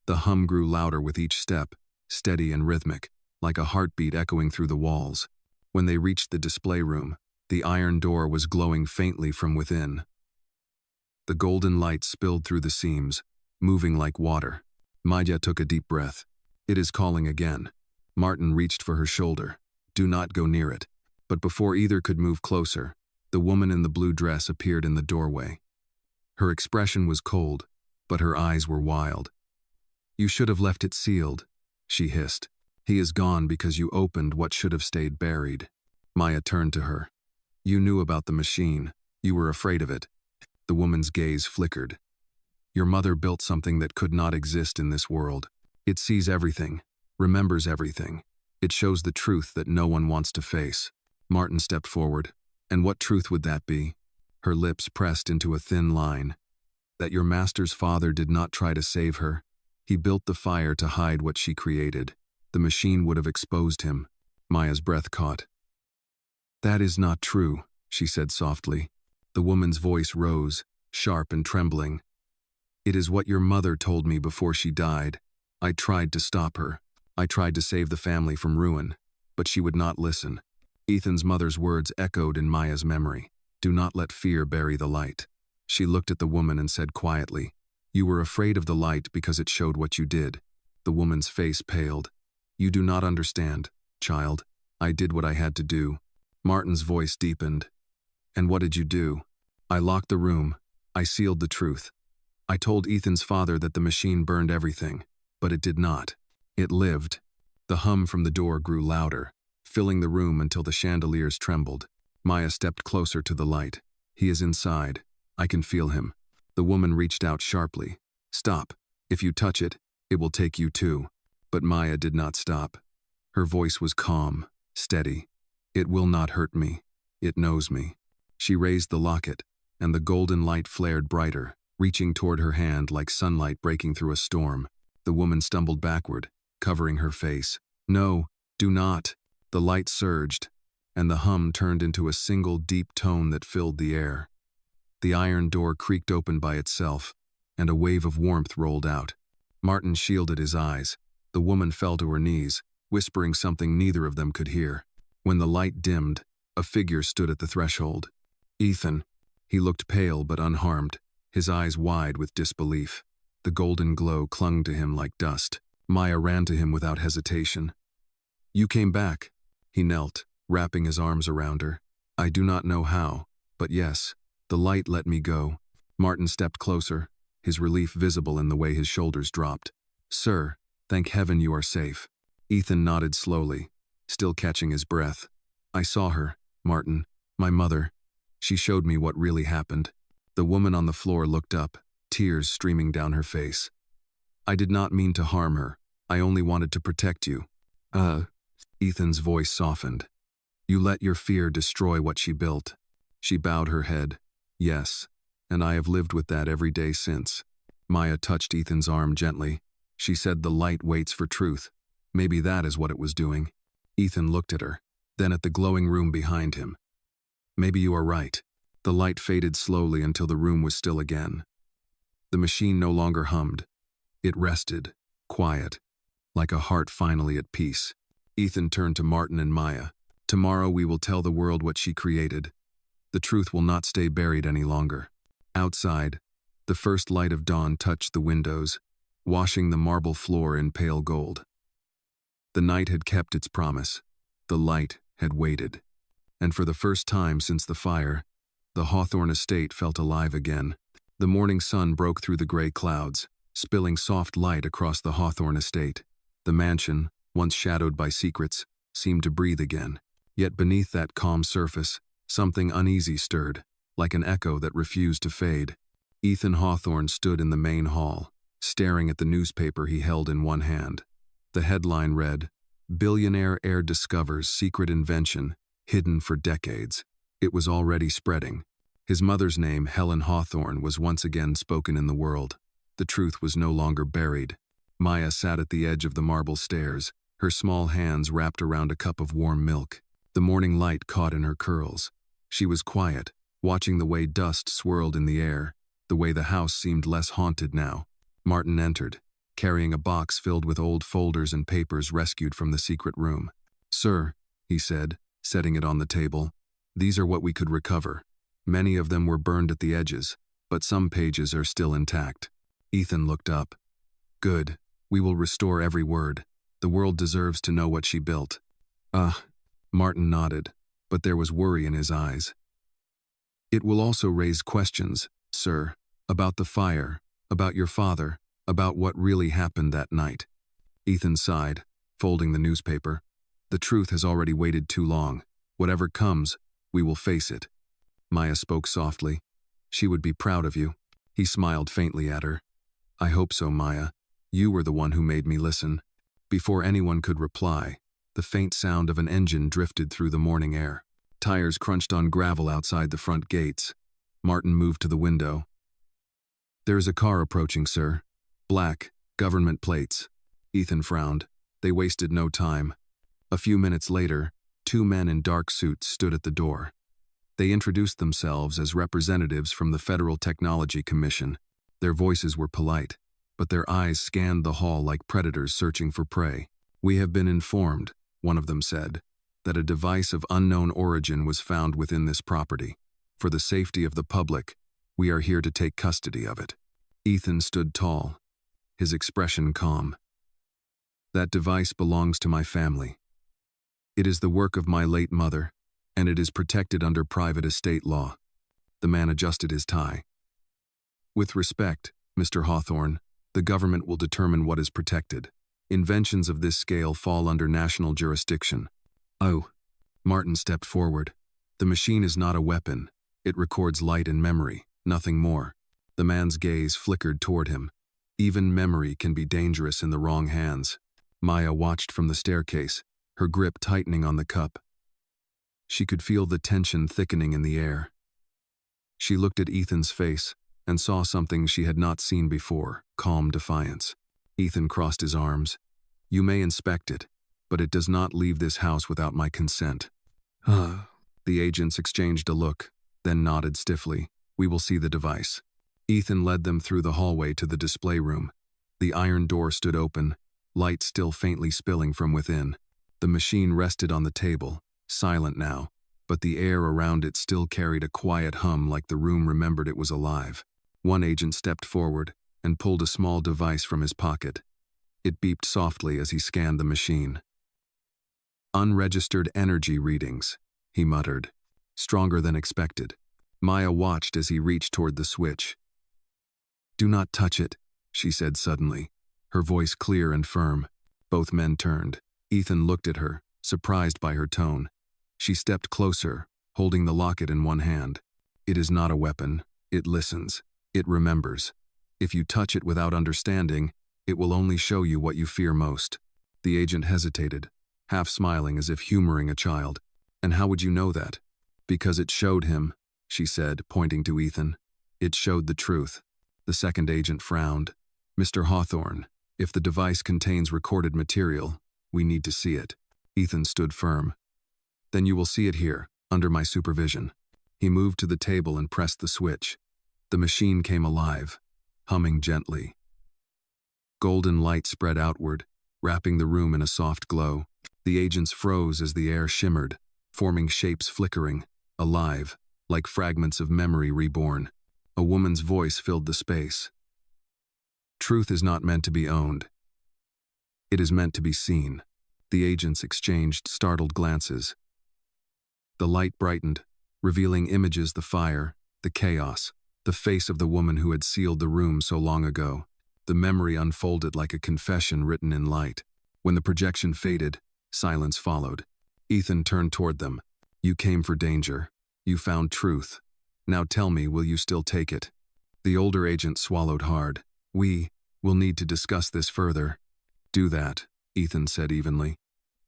The hum grew louder with each step, steady and rhythmic, like a heartbeat echoing through the walls. When they reached the display room, the iron door was glowing faintly from within. The golden light spilled through the seams, moving like water. Maya took a deep breath. "It is calling again." Martin reached for her shoulder. "Do not go near it." But before either could move closer, the woman in the blue dress appeared in the doorway. Her expression was cold, but her eyes were wild. "You should have left it sealed," she hissed. "He is gone because you opened what should have stayed buried." Maya turned to her. "You knew about the machine. You were afraid of it." The woman's gaze flickered. "Your mother built something that could not exist in this world. It sees everything, remembers everything. It shows the truth that no one wants to face." Martin stepped forward. "And what truth would that be?" Her lips pressed into a thin line. "That your master's father did not try to save her. He built the fire to hide what she created. The machine would have exposed him." Maya's breath caught. "That is not true," she said softly. The woman's voice rose, sharp and trembling. "It is what your mother told me before she died. I tried to stop her. I tried to save the family from ruin, but she would not listen." Ethan's mother's words echoed in Maya's memory. "Do not let fear bury the light." She looked at the woman and said quietly, "You were afraid of the light because it showed what you did." The woman's face paled. "You do not understand, child. I did what I had to do." Martin's voice deepened. "And what did you do?" "I locked the room. I sealed the truth. I told Ethan's father that the machine burned everything, but it did not. It lived." The hum from the door grew louder, filling the room until the chandeliers trembled. Maya stepped closer to the light. "He is inside. I can feel him." The woman reached out sharply. "Stop. If you touch it, it will take you too." But Maya did not stop. Her voice was calm, steady. "It will not hurt me. It knows me." She raised the locket, and the golden light flared brighter, reaching toward her hand like sunlight breaking through a storm. The woman stumbled backward, covering her face. "No, do not." The light surged, and the hum turned into a single deep tone that filled the air. The iron door creaked open by itself, and a wave of warmth rolled out. Martin shielded his eyes. The woman fell to her knees, whispering something neither of them could hear. When the light dimmed, a figure stood at the threshold. Ethan. He looked pale but unharmed, his eyes wide with disbelief. The golden glow clung to him like dust. Maya ran to him without hesitation. "You came back." He knelt, wrapping his arms around her. "I do not know how, but yes, the light let me go." Martin stepped closer, his relief visible in the way his shoulders dropped. "Sir, thank heaven you are safe." Ethan nodded slowly, still catching his breath. "I saw her, Martin, my mother. She showed me what really happened." The woman on the floor looked up, tears streaming down her face. "I did not mean to harm her. I only wanted to protect you." Ethan's voice softened. "You let your fear destroy what she built." She bowed her head. "Yes, and I have lived with that every day since." Maya touched Ethan's arm gently. She said the light waits for truth. Maybe that is what it was doing. Ethan looked at her, then at the glowing room behind him. "Maybe you are right." The light faded slowly until the room was still again. The machine no longer hummed. It rested, quiet, like a heart finally at peace. Ethan turned to Martin and Maya. "Tomorrow we will tell the world what she created. The truth will not stay buried any longer." Outside, the first light of dawn touched the windows, washing the marble floor in pale gold. The night had kept its promise. The light had waited. And for the first time since the fire, the Hawthorne estate felt alive again. The morning sun broke through the gray clouds, spilling soft light across the Hawthorne estate. The mansion, once shadowed by secrets, seemed to breathe again. Yet beneath that calm surface, something uneasy stirred, like an echo that refused to fade. Ethan Hawthorne stood in the main hall, staring at the newspaper he held in one hand. The headline read, "Billionaire heir discovers secret invention hidden for decades." It was already spreading. His mother's name, Helen Hawthorne, was once again spoken in the world. The truth was no longer buried. Maya sat at the edge of the marble stairs, her small hands wrapped around a cup of warm milk. The morning light caught in her curls. She was quiet, watching the way dust swirled in the air, the way the house seemed less haunted now. Martin entered, carrying a box filled with old folders and papers rescued from the secret room. "Sir," he said, setting it on the table, "these are what we could recover. Many of them were burned at the edges, but some pages are still intact." Ethan looked up. "Good. We will restore every word. The world deserves to know what she built." Martin nodded, but there was worry in his eyes. "It will also raise questions, sir, about the fire, about your father, about what really happened that night." Ethan sighed, folding the newspaper. "The truth has already waited too long. Whatever comes, we will face it." Maya spoke softly. "She would be proud of you." He smiled faintly at her. "I hope so, Maya. You were the one who made me listen." Before anyone could reply, the faint sound of an engine drifted through the morning air. Tires crunched on gravel outside the front gates. Martin moved to the window. "There is a car approaching, sir. Black, government plates." Ethan frowned. They wasted no time. A few minutes later, two men in dark suits stood at the door. They introduced themselves as representatives from the Federal Technology Commission. Their voices were polite, but their eyes scanned the hall like predators searching for prey. "We have been informed," one of them said, "that a device of unknown origin was found within this property. For the safety of the public, we are here to take custody of it." Ethan stood tall, his expression calm. "That device belongs to my family. It is the work of my late mother, and it is protected under private estate law." The man adjusted his tie. "With respect, Mr. Hawthorne, the government will determine what is protected. Inventions of this scale fall under national jurisdiction." "Oh." Martin stepped forward. "The machine is not a weapon. It records light and memory, nothing more." The man's gaze flickered toward him. Even memory can be dangerous in the wrong hands. Maya watched from the staircase, her grip tightening on the cup. She could feel the tension thickening in the air. She looked at Ethan's face and saw something she had not seen before, calm defiance. Ethan crossed his arms. "You may inspect it, but it does not leave this house without my consent." The agents exchanged a look, then nodded stiffly. "We will see the device." Ethan led them through the hallway to the display room. The iron door stood open, light still faintly spilling from within. The machine rested on the table, silent now, but the air around it still carried a quiet hum like the room remembered it was alive. One agent stepped forward and pulled a small device from his pocket. It beeped softly as he scanned the machine. "Unregistered energy readings," he muttered. "Stronger than expected." Maya watched as he reached toward the switch. "Do not touch it," she said suddenly, her voice clear and firm. Both men turned. Ethan looked at her, surprised by her tone. She stepped closer, holding the locket in one hand. "It is not a weapon. It listens. It remembers. If you touch it without understanding, it will only show you what you fear most." The agent hesitated, half smiling as if humoring a child. "And how would you know that?" "Because it showed him," she said, pointing to Ethan. "It showed the truth." The second agent frowned. "Mr. Hawthorne, if the device contains recorded material, we need to see it." Ethan stood firm. "Then you will see it here, under my supervision." He moved to the table and pressed the switch. The machine came alive, humming gently. Golden light spread outward, wrapping the room in a soft glow. The agents froze as the air shimmered, forming shapes flickering, alive, like fragments of memory reborn. A woman's voice filled the space. "Truth is not meant to be owned. It is meant to be seen." The agents exchanged startled glances. The light brightened, revealing images: the fire, the chaos, the face of the woman who had sealed the room so long ago. The memory unfolded like a confession written in light. When the projection faded, silence followed. Ethan turned toward them. "You came for danger. You found truth. Now tell me, will you still take it?" The older agent swallowed hard. "We will need to discuss this further." "Do that," Ethan said evenly.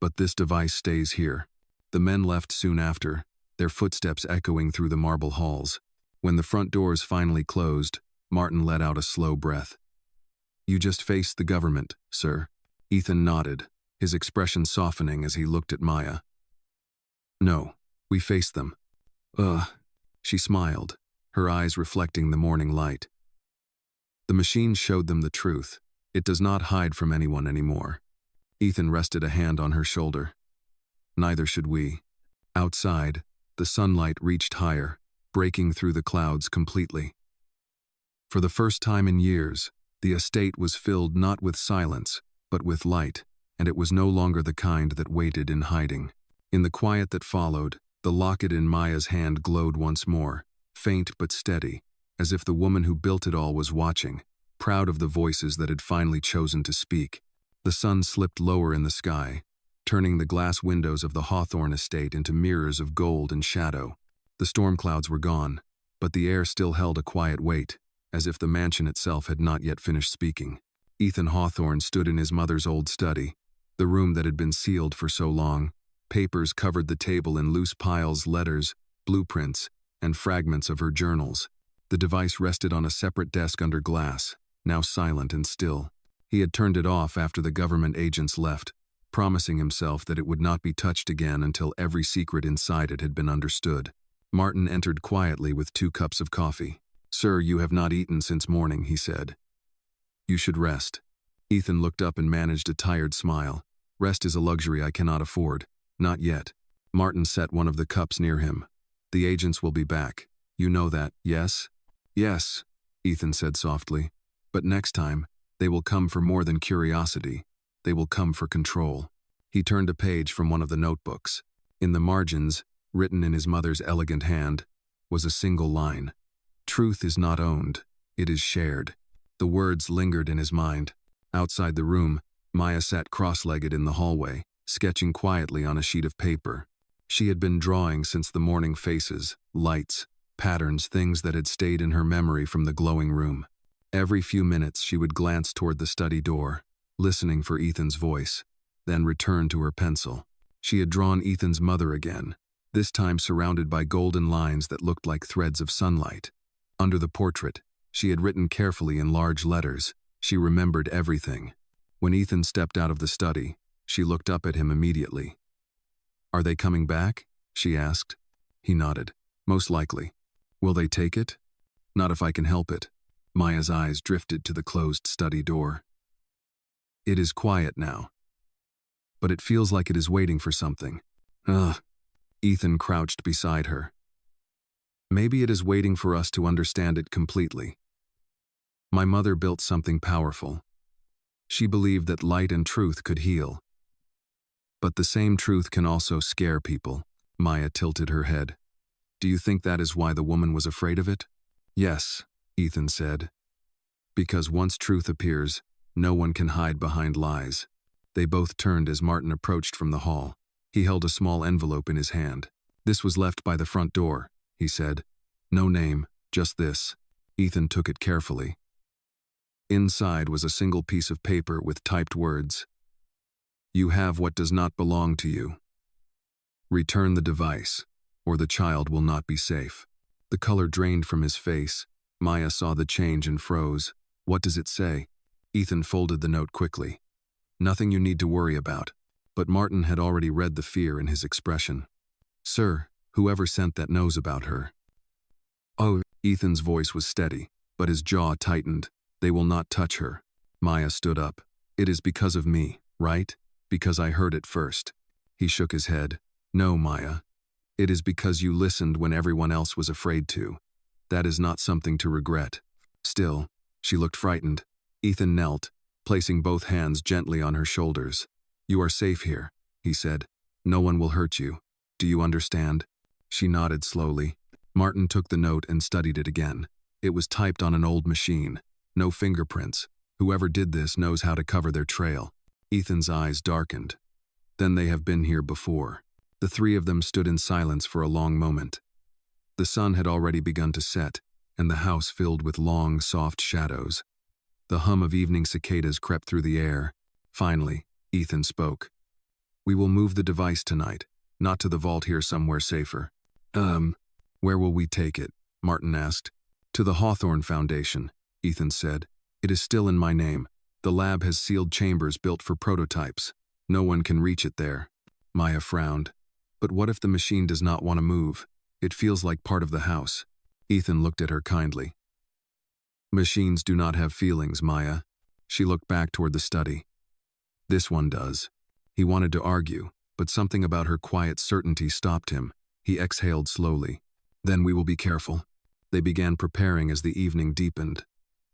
"But this device stays here." The men left soon after, their footsteps echoing through the marble halls. When the front doors finally closed, Martin let out a slow breath. "You just faced the government, sir." Ethan nodded, his expression softening as he looked at Maya. "No, we faced them." "Ugh," she smiled, her eyes reflecting the morning light. "The machine showed them the truth. It does not hide from anyone anymore." Ethan rested a hand on her shoulder. "Neither should we." Outside, the sunlight reached higher, breaking through the clouds completely. For the first time in years, the estate was filled not with silence, but with light, and it was no longer the kind that waited in hiding. In the quiet that followed, the locket in Maya's hand glowed once more, faint but steady, as if the woman who built it all was watching, proud of the voices that had finally chosen to speak. The sun slipped lower in the sky, turning the glass windows of the Hawthorne estate into mirrors of gold and shadow. The storm clouds were gone, but the air still held a quiet weight, as if the mansion itself had not yet finished speaking. Ethan Hawthorne stood in his mother's old study, the room that had been sealed for so long. Papers covered the table in loose piles: letters, blueprints, and fragments of her journals. The device rested on a separate desk under glass, now silent and still. He had turned it off after the government agents left, promising himself that it would not be touched again until every secret inside it had been understood. Martin entered quietly with 2 cups of coffee. "Sir, you have not eaten since morning," he said. "You should rest." Ethan looked up and managed a tired smile. "Rest is a luxury I cannot afford." "Not yet." Martin set one of the cups near him. "The agents will be back. You know that, yes?" "Yes," Ethan said softly. "But next time, they will come for more than curiosity. They will come for control." He turned a page from one of the notebooks. In the margins, written in his mother's elegant hand, was a single line: "Truth is not owned, it is shared." The words lingered in his mind. Outside the room, Maya sat cross-legged in the hallway, sketching quietly on a sheet of paper. She had been drawing since the morning: faces, lights, patterns, things that had stayed in her memory from the glowing room. Every few minutes she would glance toward the study door, listening for Ethan's voice, then return to her pencil. She had drawn Ethan's mother again, this time surrounded by golden lines that looked like threads of sunlight. Under the portrait, she had written carefully in large letters, she remembered everything. When Ethan stepped out of the study, she looked up at him immediately. "Are they coming back?" she asked. He nodded. "Most likely." "Will they take it?" "Not if I can help it." Maya's eyes drifted to the closed study door. It is quiet now, but it feels like it is waiting for something. Ugh. Ethan crouched beside her. Maybe it is waiting for us to understand it completely. My mother built something powerful. She believed that light and truth could heal. But the same truth can also scare people. Maya tilted her head. Do you think that is why the woman was afraid of it? Yes, Ethan said. Because once truth appears, no one can hide behind lies. They both turned as Martin approached from the hall. He held a small envelope in his hand. This was left by the front door, he said. No name, just this. Ethan took it carefully. Inside was a single piece of paper with typed words. You have what does not belong to you. Return the device, or the child will not be safe. The color drained from his face. Maya saw the change and froze. What does it say? Ethan folded the note quickly. Nothing you need to worry about. But Martin had already read the fear in his expression. Sir, whoever sent that knows about her. Oh, Ethan's voice was steady, but his jaw tightened. They will not touch her. Maya stood up. It is because of me, right? Because I heard it first. He shook his head. No, Maya. It is because you listened when everyone else was afraid to. That is not something to regret. Still, she looked frightened. Ethan knelt, placing both hands gently on her shoulders. You are safe here, he said. No one will hurt you. Do you understand? She nodded slowly. Martin took the note and studied it again. It was typed on an old machine. No fingerprints. Whoever did this knows how to cover their trail. Ethan's eyes darkened. Then they have been here before. The three of them stood in silence for a long moment. The sun had already begun to set, and the house filled with long, soft shadows. The hum of evening cicadas crept through the air. Finally, Ethan spoke. We will move the device tonight, not to the vault here somewhere safer. Where will we take it? Martin asked. To the Hawthorne Foundation, Ethan said. It is still in my name. The lab has sealed chambers built for prototypes. No one can reach it there. Maya frowned. But what if the machine does not want to move? It feels like part of the house. Ethan looked at her kindly. Machines do not have feelings, Maya. She looked back toward the study. This one does. He wanted to argue, but something about her quiet certainty stopped him. He exhaled slowly. Then we will be careful. They began preparing as the evening deepened.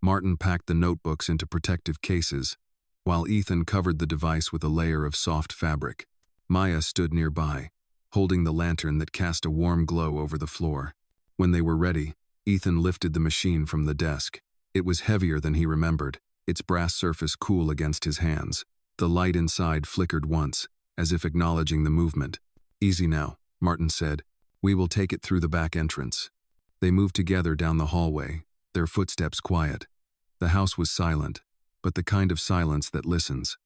Martin packed the notebooks into protective cases, while Ethan covered the device with a layer of soft fabric. Maya stood nearby, holding the lantern that cast a warm glow over the floor. When they were ready, Ethan lifted the machine from the desk. It was heavier than he remembered, its brass surface cool against his hands. The light inside flickered once, as if acknowledging the movement. Easy now, Martin said. We will take it through the back entrance. They moved together down the hallway, their footsteps quiet. The house was silent, but the kind of silence that listens.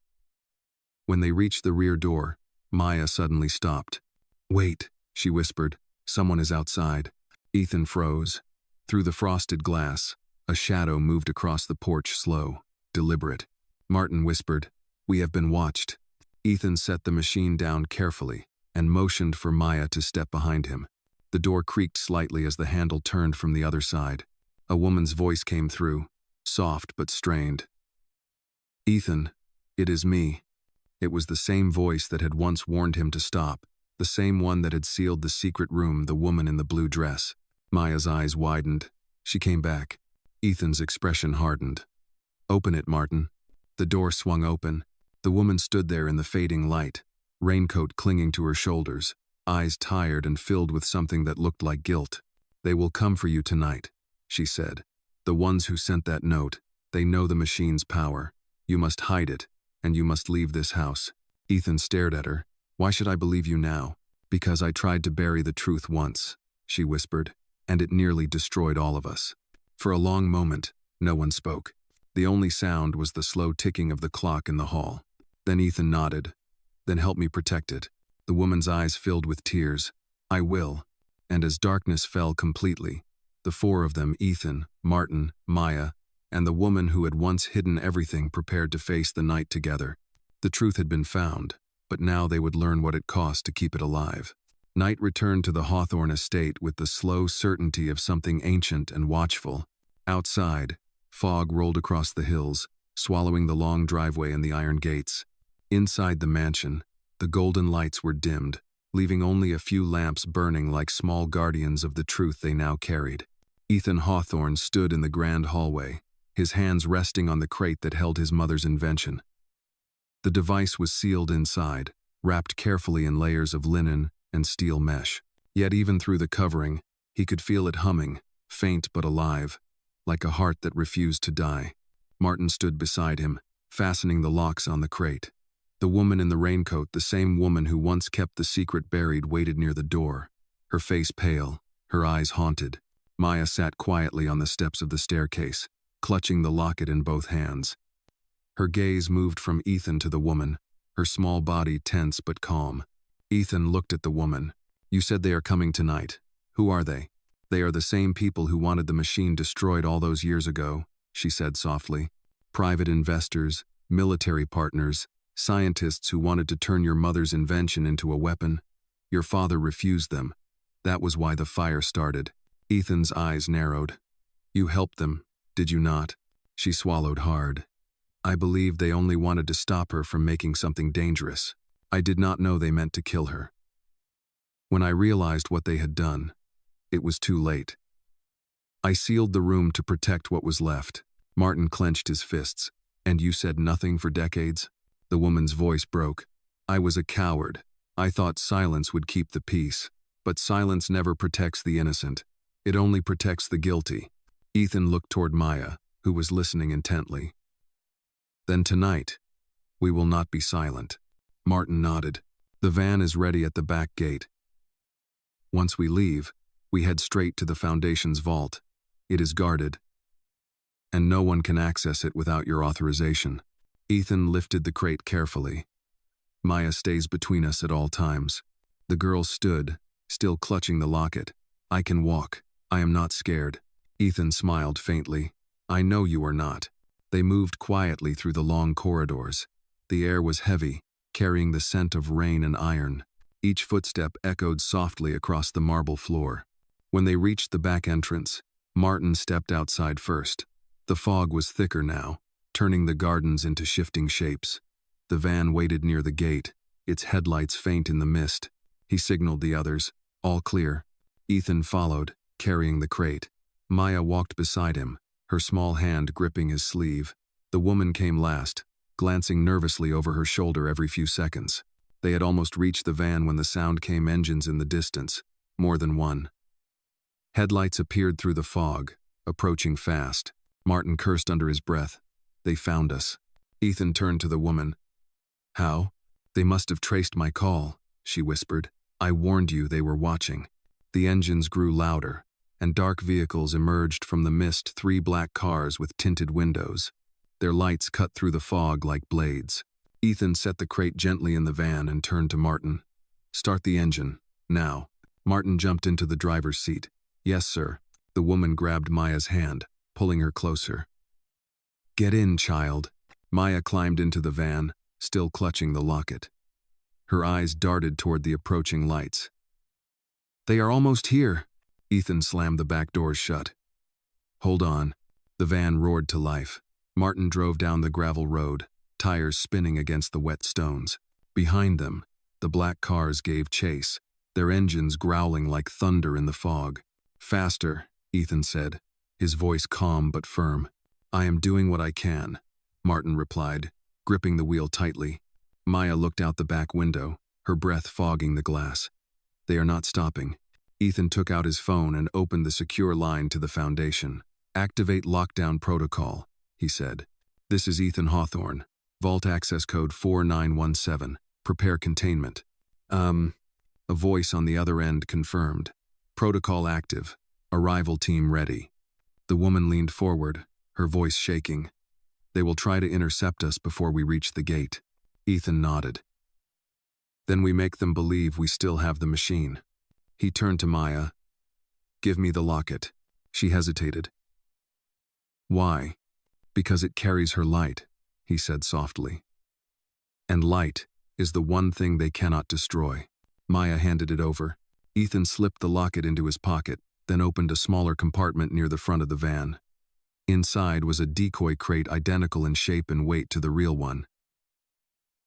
When they reached the rear door, Maya suddenly stopped. Wait, she whispered. Someone is outside. Ethan froze. Through the frosted glass, a shadow moved across the porch, slow, deliberate. Martin whispered, We have been watched. Ethan set the machine down carefully and motioned for Maya to step behind him. The door creaked slightly as the handle turned from the other side. A woman's voice came through, soft but strained. Ethan, it is me. It was the same voice that had once warned him to stop, the same one that had sealed the secret room, the woman in the blue dress. Maya's eyes widened. She came back. Ethan's expression hardened. Open it, Martin. The door swung open. The woman stood there in the fading light, raincoat clinging to her shoulders, eyes tired and filled with something that looked like guilt. They will come for you tonight, she said. The ones who sent that note, they know the machine's power. You must hide it, and you must leave this house. Ethan stared at her. Why should I believe you now? Because I tried to bury the truth once, she whispered, and it nearly destroyed all of us. For a long moment, no one spoke. The only sound was the slow ticking of the clock in the hall. Then Ethan nodded. Then help me protect it. The woman's eyes filled with tears. I will. And as darkness fell completely, the four of them, Ethan, Martin, Maya, and the woman who had once hidden everything, prepared to face the night together. The truth had been found, but now they would learn what it cost to keep it alive. Night returned to the Hawthorne estate with the slow certainty of something ancient and watchful. Outside, fog rolled across the hills, swallowing the long driveway and the iron gates. Inside the mansion, the golden lights were dimmed, leaving only a few lamps burning like small guardians of the truth they now carried. Ethan Hawthorne stood in the grand hallway, his hands resting on the crate that held his mother's invention. The device was sealed inside, wrapped carefully in layers of linen and steel mesh. Yet even through the covering, he could feel it humming, faint but alive, like a heart that refused to die. Martin stood beside him, fastening the locks on the crate. The woman in the raincoat, the same woman who once kept the secret buried, waited near the door, her face pale, her eyes haunted. Maya sat quietly on the steps of the staircase, clutching the locket in both hands. Her gaze moved from Ethan to the woman, her small body tense but calm. Ethan looked at the woman. "You said they are coming tonight. Who are they?" "They are the same people who wanted the machine destroyed all those years ago," she said softly. "Private investors, military partners, scientists who wanted to turn your mother's invention into a weapon. Your father refused them. That was why the fire started." Ethan's eyes narrowed. "You helped them, did you not?" She swallowed hard. "I believed they only wanted to stop her from making something dangerous. I did not know they meant to kill her. When I realized what they had done, it was too late. I sealed the room to protect what was left." Martin clenched his fists. "And you said nothing for decades?" The woman's voice broke. "I was a coward. I thought silence would keep the peace. But silence never protects the innocent. It only protects the guilty." Ethan looked toward Maya, who was listening intently. "Then tonight, we will not be silent." Martin nodded. "The van is ready at the back gate. Once we leave, we head straight to the Foundation's vault. It is guarded, and no one can access it without your authorization." Ethan lifted the crate carefully. "Maya stays between us at all times." The girl stood, still clutching the locket. "I can walk. I am not scared." Ethan smiled faintly. "I know you are not." They moved quietly through the long corridors. The air was heavy, carrying the scent of rain and iron. Each footstep echoed softly across the marble floor. When they reached the back entrance, Martin stepped outside first. The fog was thicker now, turning the gardens into shifting shapes. The van waited near the gate, its headlights faint in the mist. He signaled the others, "All clear." Ethan followed, carrying the crate. Maya walked beside him, her small hand gripping his sleeve. The woman came last, glancing nervously over her shoulder every few seconds. They had almost reached the van when the sound came, engines in the distance, more than one. Headlights appeared through the fog, approaching fast. Martin cursed under his breath. "They found us." Ethan turned to the woman. "How?" "They must have traced my call," she whispered. "I warned you they were watching." The engines grew louder, and dark vehicles emerged from the mist, 3 black cars with tinted windows. Their lights cut through the fog like blades. Ethan set the crate gently in the van and turned to Martin. "Start the engine, now." Martin jumped into the driver's seat. "Yes, sir." The woman grabbed Maya's hand, pulling her closer. "Get in, child." Maya climbed into the van, still clutching the locket. Her eyes darted toward the approaching lights. "They are almost here." Ethan slammed the back doors shut. "Hold on." The van roared to life. Martin drove down the gravel road, tires spinning against the wet stones. Behind them, the black cars gave chase, their engines growling like thunder in the fog. "Faster," Ethan said, his voice calm but firm. "I am doing what I can," Martin replied, gripping the wheel tightly. Maya looked out the back window, her breath fogging the glass. "They are not stopping." Ethan took out his phone and opened the secure line to the Foundation. "Activate lockdown protocol," he said. "This is Ethan Hawthorne. Vault access code 4917. Prepare containment." A voice on the other end confirmed. "Protocol active. Arrival team ready." The woman leaned forward, her voice shaking. "They will try to intercept us before we reach the gate." Ethan nodded. "Then we make them believe we still have the machine." He turned to Maya. "Give me the locket." She hesitated. "Why?" "Because it carries her light," he said softly. "And light is the one thing they cannot destroy." Maya handed it over. Ethan slipped the locket into his pocket, then opened a smaller compartment near the front of the van. Inside was a decoy crate identical in shape and weight to the real one.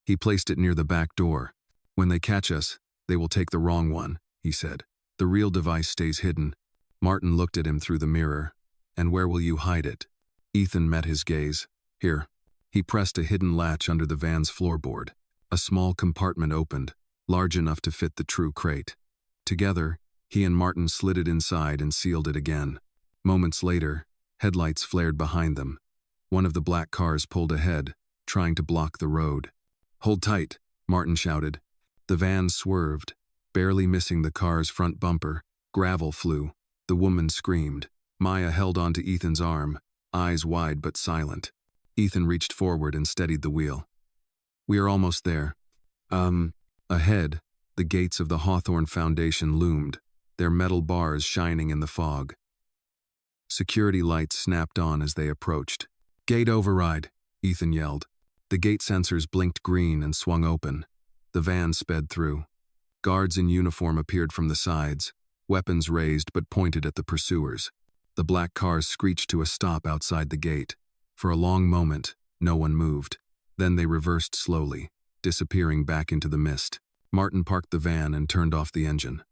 He placed it near the back door. "When they catch us, they will take the wrong one," he said. "The real device stays hidden." Martin looked at him through the mirror. "And where will you hide it?" Ethan met his gaze. "Here." He pressed a hidden latch under the van's floorboard. A small compartment opened, large enough to fit the true crate. Together, he and Martin slid it inside and sealed it again. Moments later, headlights flared behind them. One of the black cars pulled ahead, trying to block the road. "Hold tight," Martin shouted. The van swerved, barely missing the car's front bumper. Gravel flew. The woman screamed. Maya held onto Ethan's arm, eyes wide but silent. Ethan reached forward and steadied the wheel. "We are almost there." Ahead, the gates of the Hawthorne Foundation loomed, their metal bars shining in the fog. Security lights snapped on as they approached. "Gate override," Ethan yelled. The gate sensors blinked green and swung open. The van sped through. Guards in uniform appeared from the sides, weapons raised but pointed at the pursuers. The black cars screeched to a stop outside the gate. For a long moment, no one moved. Then they reversed slowly, disappearing back into the mist. Martin parked the van and turned off the engine.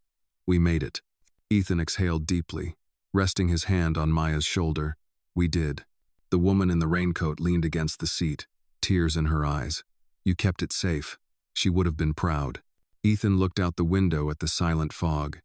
"We made it." Ethan exhaled deeply, resting his hand on Maya's shoulder. "We did." The woman in the raincoat leaned against the seat, tears in her eyes. "You kept it safe." She would have been proud. Ethan looked out the window at the silent fog.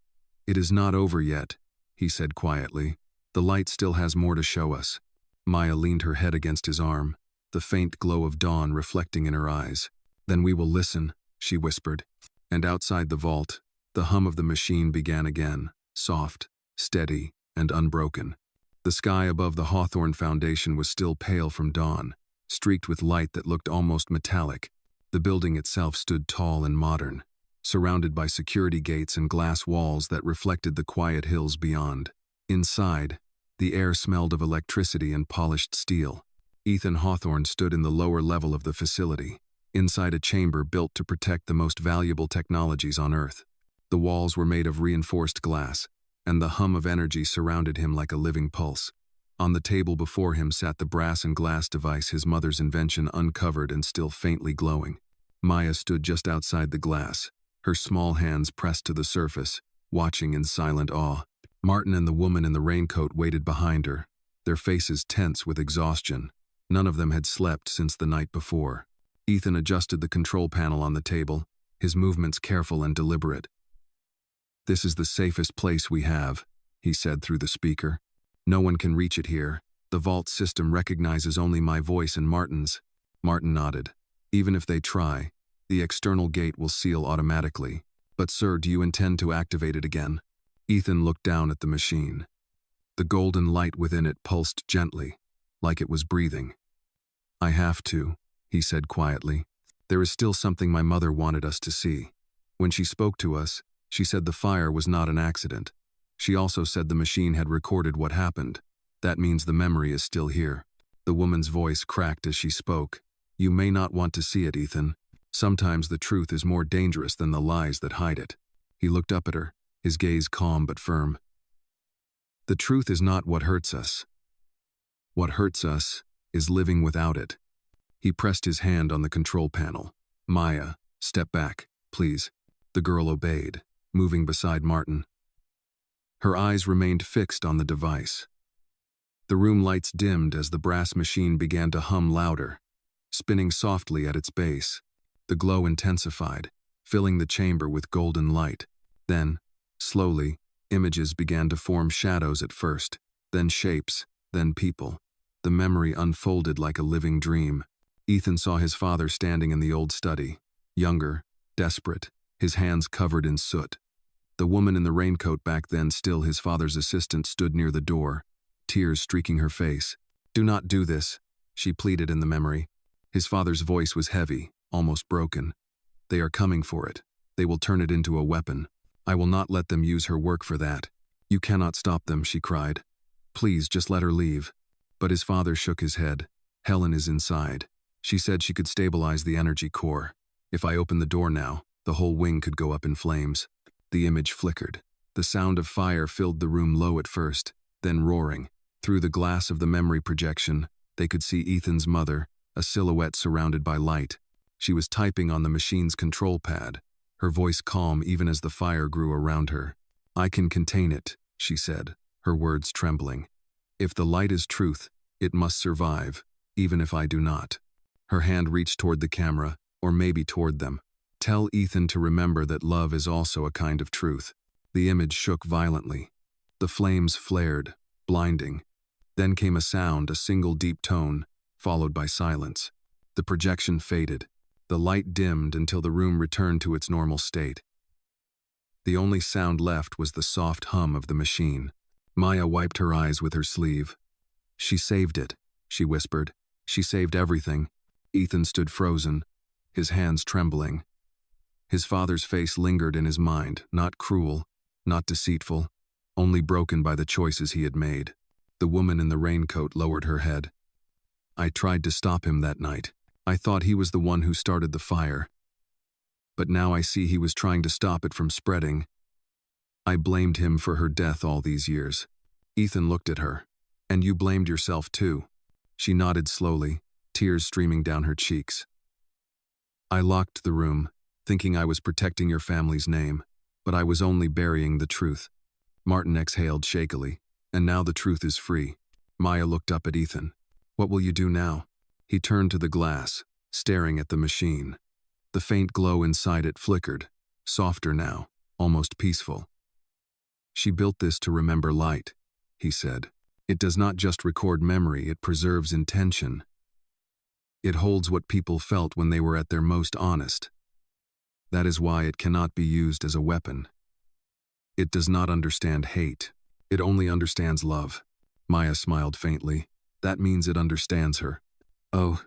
"It is not over yet," he said quietly. "The light still has more to show us." Maya leaned her head against his arm, the faint glow of dawn reflecting in her eyes. "Then we will listen," she whispered. And outside the vault, the hum of the machine began again, soft, steady, and unbroken. The sky above the Hawthorne Foundation was still pale from dawn, streaked with light that looked almost metallic. The building itself stood tall and modern, surrounded by security gates and glass walls that reflected the quiet hills beyond. Inside, the air smelled of electricity and polished steel. Ethan Hawthorne stood in the lower level of the facility, inside a chamber built to protect the most valuable technologies on Earth. The walls were made of reinforced glass, and the hum of energy surrounded him like a living pulse. On the table before him sat the brass and glass device, his mother's invention, uncovered and still faintly glowing. Maya stood just outside the glass, her small hands pressed to the surface, watching in silent awe. Martin and the woman in the raincoat waited behind her, their faces tense with exhaustion. None of them had slept since the night before. Ethan adjusted the control panel on the table, his movements careful and deliberate. "This is the safest place we have," he said through the speaker. "No one can reach it here. The vault system recognizes only my voice and Martin's." Martin nodded. "Even if they try, the external gate will seal automatically. But sir, do you intend to activate it again?" Ethan looked down at the machine. The golden light within it pulsed gently, like it was breathing. "I have to," he said quietly. "There is still something my mother wanted us to see. When she spoke to us, she said the fire was not an accident. She also said the machine had recorded what happened. That means the memory is still here." The woman's voice cracked as she spoke. "You may not want to see it, Ethan. Sometimes the truth is more dangerous than the lies that hide it." He looked up at her, his gaze calm but firm. "The truth is not what hurts us. What hurts us is living without it." He pressed his hand on the control panel. "Maya, step back, please." The girl obeyed, moving beside Martin. Her eyes remained fixed on the device. The room lights dimmed as the brass machine began to hum louder, spinning softly at its base. The glow intensified, filling the chamber with golden light. Then, slowly, images began to form, shadows at first, then shapes, then people. The memory unfolded like a living dream. Ethan saw his father standing in the old study, younger, desperate, his hands covered in soot. The woman in the raincoat, back then still his father's assistant, stood near the door, tears streaking her face. "Do not do this," she pleaded in the memory. His father's voice was heavy, almost broken. "They are coming for it. They will turn it into a weapon. I will not let them use her work for that." "You cannot stop them," she cried. "Please, just let her leave." But his father shook his head. "Helen is inside. She said she could stabilize the energy core. If I open the door now, the whole wing could go up in flames." The image flickered. The sound of fire filled the room, low at first, then roaring. Through the glass of the memory projection, they could see Ethan's mother, a silhouette surrounded by light. She was typing on the machine's control pad, her voice calm even as the fire grew around her. "I can contain it," she said, her words trembling. "If the light is truth, it must survive, even if I do not." Her hand reached toward the camera, or maybe toward them. "Tell Ethan to remember that love is also a kind of truth." The image shook violently. The flames flared, blinding. Then came a sound, a single deep tone, followed by silence. The projection faded. The light dimmed until the room returned to its normal state. The only sound left was the soft hum of the machine. Maya wiped her eyes with her sleeve. "She saved it," she whispered. "She saved everything." Ethan stood frozen, his hands trembling. His father's face lingered in his mind, not cruel, not deceitful, only broken by the choices he had made. The woman in the raincoat lowered her head. "I tried to stop him that night. I thought he was the one who started the fire. But now I see he was trying to stop it from spreading. I blamed him for her death all these years." Ethan looked at her. "And you blamed yourself too." She nodded slowly, tears streaming down her cheeks. "I locked the room, thinking I was protecting your family's name, but I was only burying the truth." Martin exhaled shakily. "And now the truth is free." Maya looked up at Ethan. "What will you do now?" He turned to the glass, staring at the machine. The faint glow inside it flickered, softer now, almost peaceful. "She built this to remember light," he said. "It does not just record memory, it preserves intention. It holds what people felt when they were at their most honest. That is why it cannot be used as a weapon. It does not understand hate. It only understands love." Maya smiled faintly. "That means it understands her." "Oh,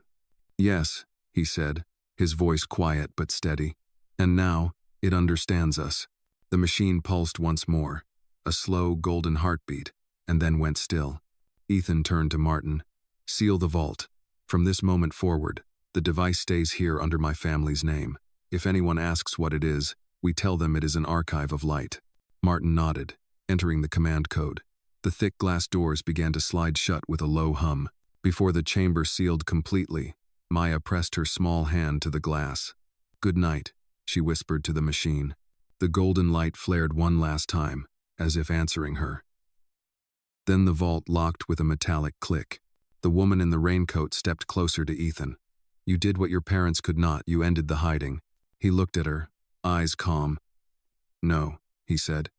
yes," he said, his voice quiet but steady. "And now, it understands us." The machine pulsed once more, a slow, golden heartbeat, and then went still. Ethan turned to Martin. "Seal the vault. From this moment forward, the device stays here under my family's name. If anyone asks what it is, we tell them it is an archive of light." Martin nodded, entering the command code. The thick glass doors began to slide shut with a low hum. Before the chamber sealed completely, Maya pressed her small hand to the glass. "Good night," she whispered to the machine. The golden light flared one last time, as if answering her. Then the vault locked with a metallic click. The woman in the raincoat stepped closer to Ethan. "You did what your parents could not, you ended the hiding." He looked at her, eyes calm. "No," he said.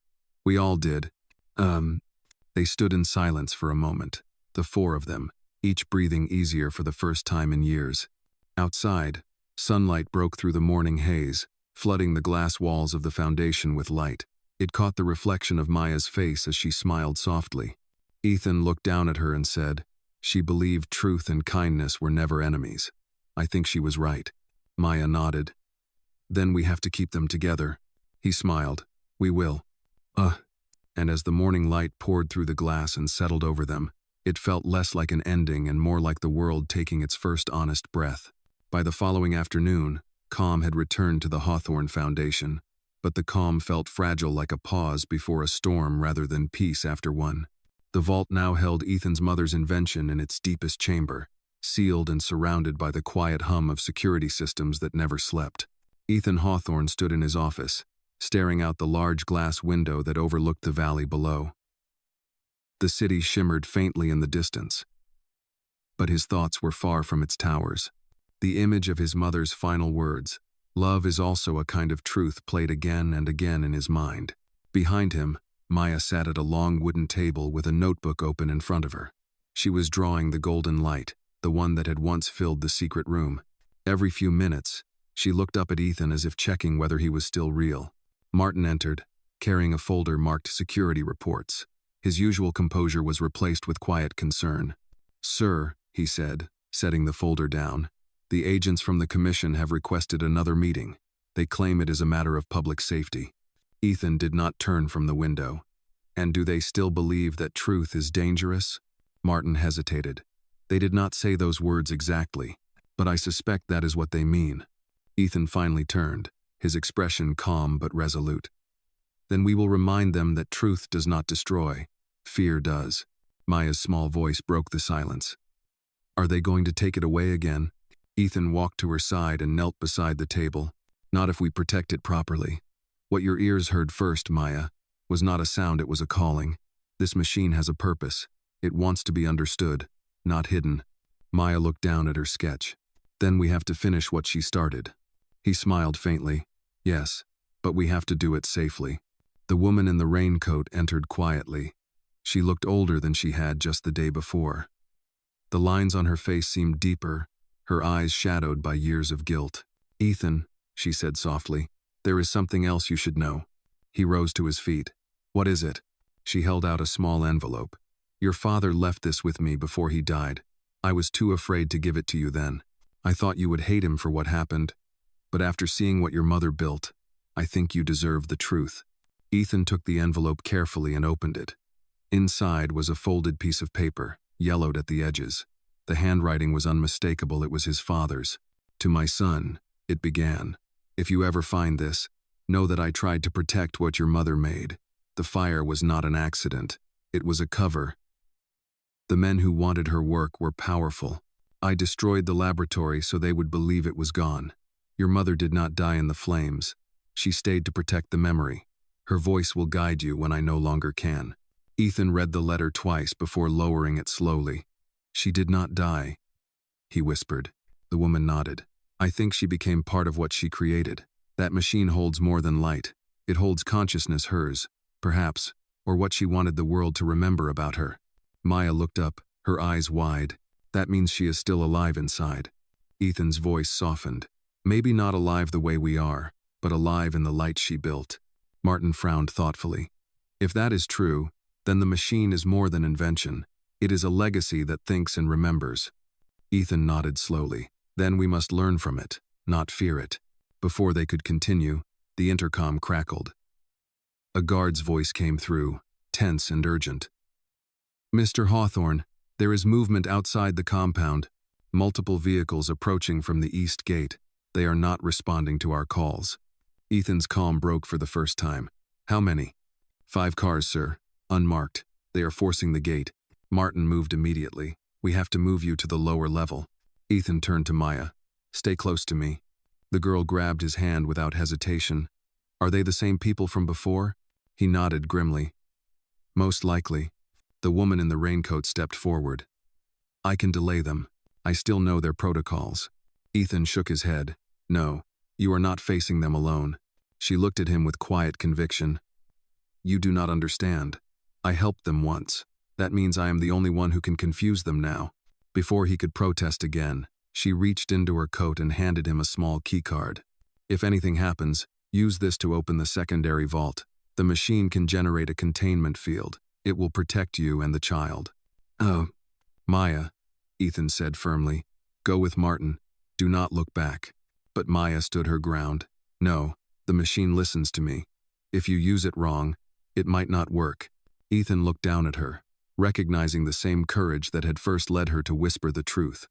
"We all did." They stood in silence for a moment, the four of them, each breathing easier for the first time in years. Outside, sunlight broke through the morning haze, flooding the glass walls of the foundation with light. It caught the reflection of Maya's face as she smiled softly. Ethan looked down at her and said, "She believed truth and kindness were never enemies. I think she was right." Maya nodded. "Then we have to keep them together." He smiled. "We will." And as the morning light poured through the glass and settled over them, it felt less like an ending and more like the world taking its first honest breath. By the following afternoon, calm had returned to the Hawthorne Foundation, but the calm felt fragile, like a pause before a storm rather than peace after one. The vault now held Ethan's mother's invention in its deepest chamber, sealed and surrounded by the quiet hum of security systems that never slept. Ethan Hawthorne stood in his office, staring out the large glass window that overlooked the valley below. The city shimmered faintly in the distance, but his thoughts were far from its towers. The image of his mother's final words, "Love is also a kind of truth," played again and again in his mind. Behind him, Maya sat at a long wooden table with a notebook open in front of her. She was drawing the golden light, the one that had once filled the secret room. Every few minutes, she looked up at Ethan as if checking whether he was still real. Martin entered, carrying a folder marked security reports. His usual composure was replaced with quiet concern. "Sir," he said, setting the folder down, "the agents from the commission have requested another meeting. They claim it is a matter of public safety." Ethan did not turn from the window. "And do they still believe that truth is dangerous?" Martin hesitated. "They did not say those words exactly, but I suspect that is what they mean." Ethan finally turned, his expression calm but resolute. "Then we will remind them that truth does not destroy, fear does." Maya's small voice broke the silence. Are they going to take it away again? Ethan walked to her side and knelt beside the table. Not if we protect it properly. What your ears heard first, Maya, was not a sound, it was a calling. This machine has a purpose. It wants to be understood, not hidden. Maya looked down at her sketch. Then we have to finish what she started. He smiled faintly. Yes, but we have to do it safely. The woman in the raincoat entered quietly. She looked older than she had just the day before. The lines on her face seemed deeper, her eyes shadowed by years of guilt. Ethan, she said softly, there is something else you should know. He rose to his feet. What is it? She held out a small envelope. Your father left this with me before he died. I was too afraid to give it to you then. I thought you would hate him for what happened. But after seeing what your mother built, I think you deserve the truth. Ethan took the envelope carefully and opened it. Inside was a folded piece of paper, yellowed at the edges. The handwriting was unmistakable, it was his father's. To my son, it began. If you ever find this, know that I tried to protect what your mother made. The fire was not an accident. It was a cover. The men who wanted her work were powerful. I destroyed the laboratory so they would believe it was gone. Your mother did not die in the flames. She stayed to protect the memory. Her voice will guide you when I no longer can. Ethan read the letter twice before lowering it slowly. She did not die, he whispered. The woman nodded. I think she became part of what she created. That machine holds more than light. It holds consciousness, hers, perhaps, or what she wanted the world to remember about her. Maya looked up, her eyes wide. That means she is still alive inside. Ethan's voice softened. Maybe not alive the way we are, but alive in the light she built. Martin frowned thoughtfully. If that is true, then the machine is more than invention. It is a legacy that thinks and remembers. Ethan nodded slowly. Then we must learn from it, not fear it. Before they could continue, the intercom crackled. A guard's voice came through, tense and urgent. Mr. Hawthorne, there is movement outside the compound. Multiple vehicles approaching from the east gate. They are not responding to our calls. Ethan's calm broke for the first time. How many? 5 cars, sir. Unmarked. They are forcing the gate. Martin moved immediately. We have to move you to the lower level. Ethan turned to Maya. Stay close to me. The girl grabbed his hand without hesitation. Are they the same people from before? He nodded grimly. Most likely. The woman in the raincoat stepped forward. I can delay them. I still know their protocols. Ethan shook his head. No, you are not facing them alone. She looked at him with quiet conviction. You do not understand. I helped them once. That means I am the only one who can confuse them now. Before he could protest again, she reached into her coat and handed him a small keycard. If anything happens, use this to open the secondary vault. The machine can generate a containment field. It will protect you and the child. Oh, Maya, Ethan said firmly. Go with Martin. Do not look back. But Maya stood her ground. No, the machine listens to me. If you use it wrong, it might not work. Ethan looked down at her, recognizing the same courage that had first led her to whisper the truth.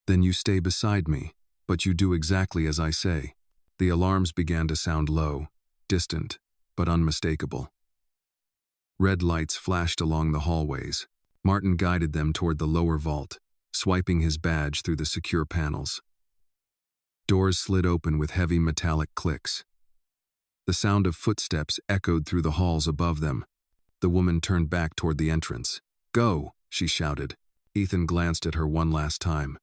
Then you stay beside me, but you do exactly as I say. The alarms began to sound low, distant, but unmistakable. Red lights flashed along the hallways. Martin guided them toward the lower vault, swiping his badge through the secure panels. Doors slid open with heavy metallic clicks. The sound of footsteps echoed through the halls above them. The woman turned back toward the entrance. Go, she shouted. Ethan glanced at her one last time.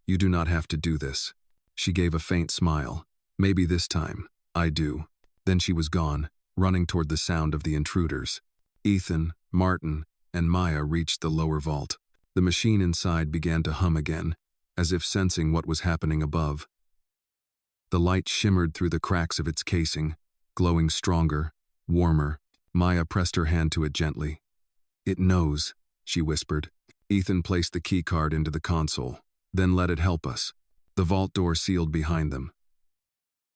You do not have to do this. She gave a faint smile. Maybe this time, I do. Then she was gone, running toward the sound of the intruders. Ethan, Martin, and Maya reached the lower vault. The machine inside began to hum again, as if sensing what was happening above. The light shimmered through the cracks of its casing, glowing stronger, warmer. Maya pressed her hand to it gently. It knows, she whispered. Ethan placed the keycard into the console, then let it help us. The vault door sealed behind them.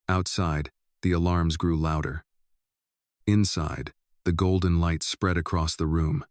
Outside, the alarms grew louder. Inside, the golden light spread across the room,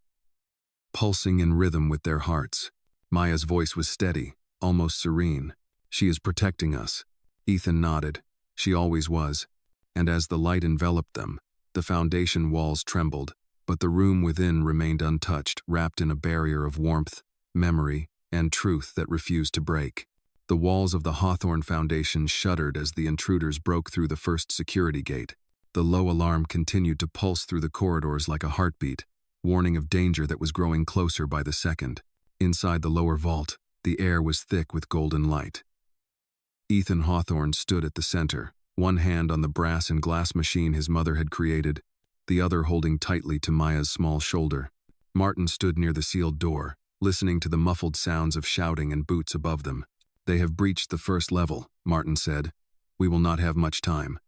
pulsing in rhythm with their hearts. Maya's voice was steady, almost serene. She is protecting us. Ethan nodded. She always was. And as the light enveloped them, the foundation walls trembled. But the room within remained untouched, wrapped in a barrier of warmth, memory, and truth that refused to break. The walls of the Hawthorne Foundation shuddered as the intruders broke through the first security gate. The low alarm continued to pulse through the corridors like a heartbeat, warning of danger that was growing closer by the second. Inside the lower vault, the air was thick with golden light. Ethan Hawthorne stood at the center, one hand on the brass and glass machine his mother had created, the other holding tightly to Maya's small shoulder. Martin stood near the sealed door, listening to the muffled sounds of shouting and boots above them. "They have breached the first level," Martin said. "We will not have much time."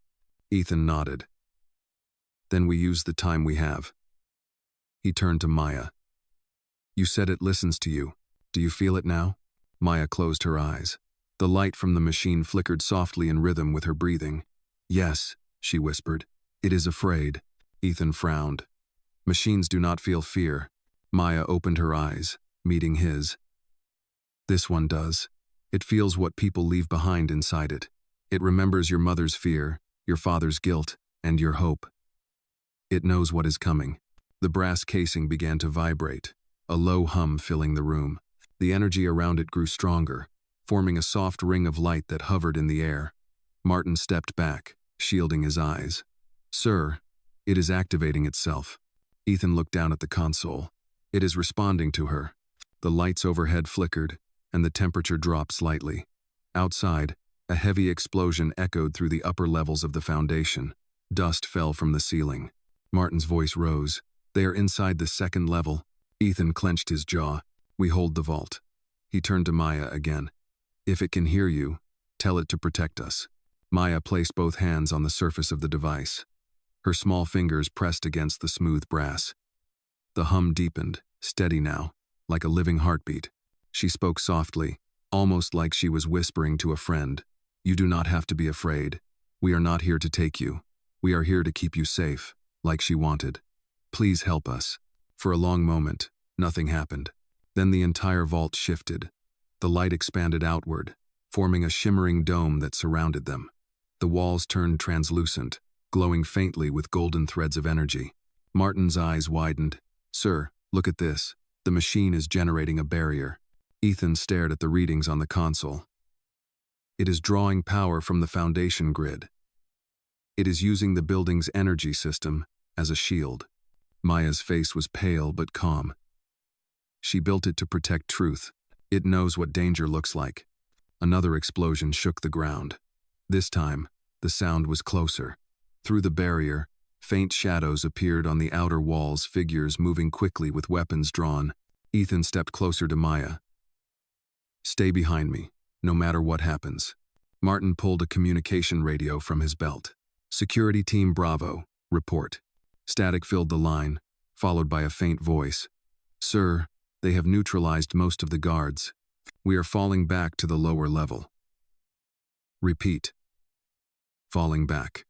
Ethan nodded. "Then we use the time we have." He turned to Maya. "You said it listens to you. Do you feel it now?" Maya closed her eyes. The light from the machine flickered softly in rhythm with her breathing. "Yes," she whispered. "It is afraid." Ethan frowned. "Machines do not feel fear." Maya opened her eyes, meeting his. "This one does. It feels what people leave behind inside it. It remembers your mother's fear, your father's guilt, and your hope. It knows what is coming." The brass casing began to vibrate, a low hum filling the room. The energy around it grew stronger, forming a soft ring of light that hovered in the air. Martin stepped back, shielding his eyes. "Sir, it is activating itself." Ethan looked down at the console. "It is responding to her." The lights overhead flickered, and the temperature dropped slightly. Outside, a heavy explosion echoed through the upper levels of the foundation. Dust fell from the ceiling. Martin's voice rose. "They are inside the second level." Ethan clenched his jaw. "We hold the vault." He turned to Maya again. "If it can hear you, tell it to protect us." Maya placed both hands on the surface of the device. Her small fingers pressed against the smooth brass. The hum deepened, steady now, like a living heartbeat. She spoke softly, almost like she was whispering to a friend. "You do not have to be afraid. We are not here to take you. We are here to keep you safe, like she wanted. Please help us." For a long moment, nothing happened. Then the entire vault shifted. The light expanded outward, forming a shimmering dome that surrounded them. The walls turned translucent, glowing faintly with golden threads of energy. Martin's eyes widened. "Sir, look at this. The machine is generating a barrier." Ethan stared at the readings on the console. "It is drawing power from the foundation grid. It is using the building's energy system as a shield." Maya's face was pale but calm. "She built it to protect truth. It knows what danger looks like." Another explosion shook the ground. This time, the sound was closer. Through the barrier, faint shadows appeared on the outer walls, figures moving quickly with weapons drawn. Ethan stepped closer to Maya. "Stay behind me, no matter what happens." Martin pulled a communication radio from his belt. "Security Team Bravo, report." Static filled the line, followed by a faint voice. "Sir, they have neutralized most of the guards. We are falling back to the lower level." "Repeat." "Falling back."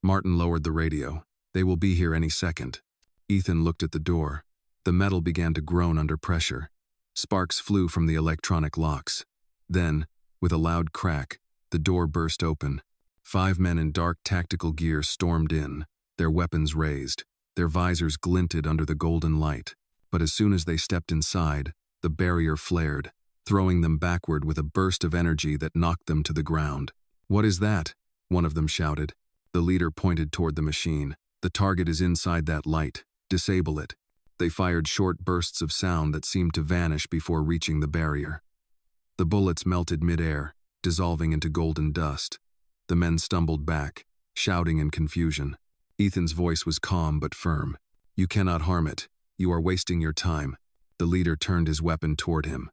Martin lowered the radio. "They will be here any second." Ethan looked at the door. The metal began to groan under pressure. Sparks flew from the electronic locks. Then, with a loud crack, the door burst open. 5 men in dark tactical gear stormed in, their weapons raised. Their visors glinted under the golden light. But as soon as they stepped inside, the barrier flared, throwing them backward with a burst of energy that knocked them to the ground. "What is that?" one of them shouted. The leader pointed toward the machine. "The target is inside that light. Disable it." They fired short bursts of sound that seemed to vanish before reaching the barrier. The bullets melted mid-air, dissolving into golden dust. The men stumbled back, shouting in confusion. Ethan's voice was calm but firm. "You cannot harm it. You are wasting your time." The leader turned his weapon toward him.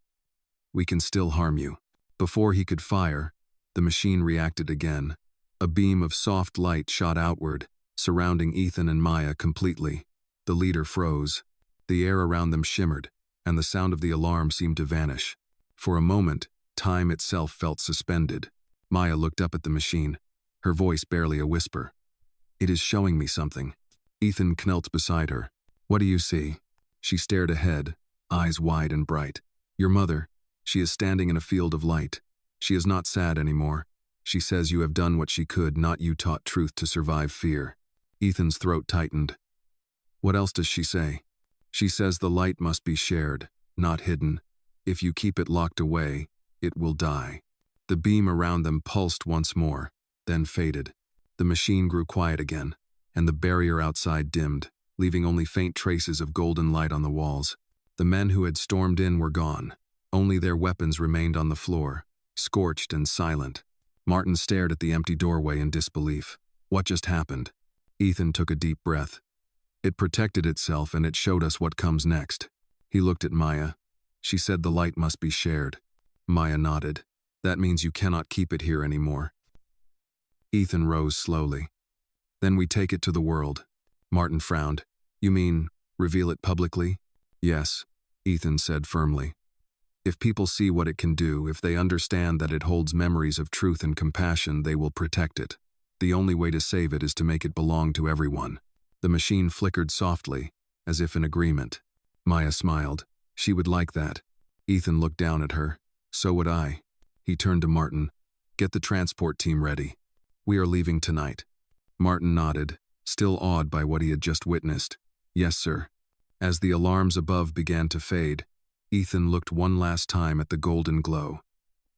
"We can still harm you." Before he could fire, the machine reacted again. A beam of soft light shot outward, surrounding Ethan and Maya completely. The leader froze. The air around them shimmered, and the sound of the alarm seemed to vanish. For a moment, time itself felt suspended. Maya looked up at the machine, her voice barely a whisper. "It is showing me something." Ethan knelt beside her. "What do you see?" She stared ahead, eyes wide and bright. "Your mother. She is standing in a field of light. She is not sad anymore. She says you have done what she could, not you taught truth to survive fear." Ethan's throat tightened. What else does she say? She says the light must be shared, not hidden. If you keep it locked away, it will die. The beam around them pulsed once more, then faded. The machine grew quiet again, and the barrier outside dimmed, leaving only faint traces of golden light on the walls. The men who had stormed in were gone. Only their weapons remained on the floor, scorched and silent. Martin stared at the empty doorway in disbelief. What just happened? Ethan took a deep breath. It protected itself and it showed us what comes next. He looked at Maya. She said the light must be shared. Maya nodded. That means you cannot keep it here anymore. Ethan rose slowly. Then we take it to the world. Martin frowned. You mean, reveal it publicly? Yes, Ethan said firmly. If people see what it can do, if they understand that it holds memories of truth and compassion, they will protect it. The only way to save it is to make it belong to everyone. The machine flickered softly, as if in agreement. Maya smiled. She would like that. Ethan looked down at her. So would I. He turned to Martin. Get the transport team ready. We are leaving tonight. Martin nodded, still awed by what he had just witnessed. Yes, sir. As the alarms above began to fade, Ethan looked one last time at the golden glow.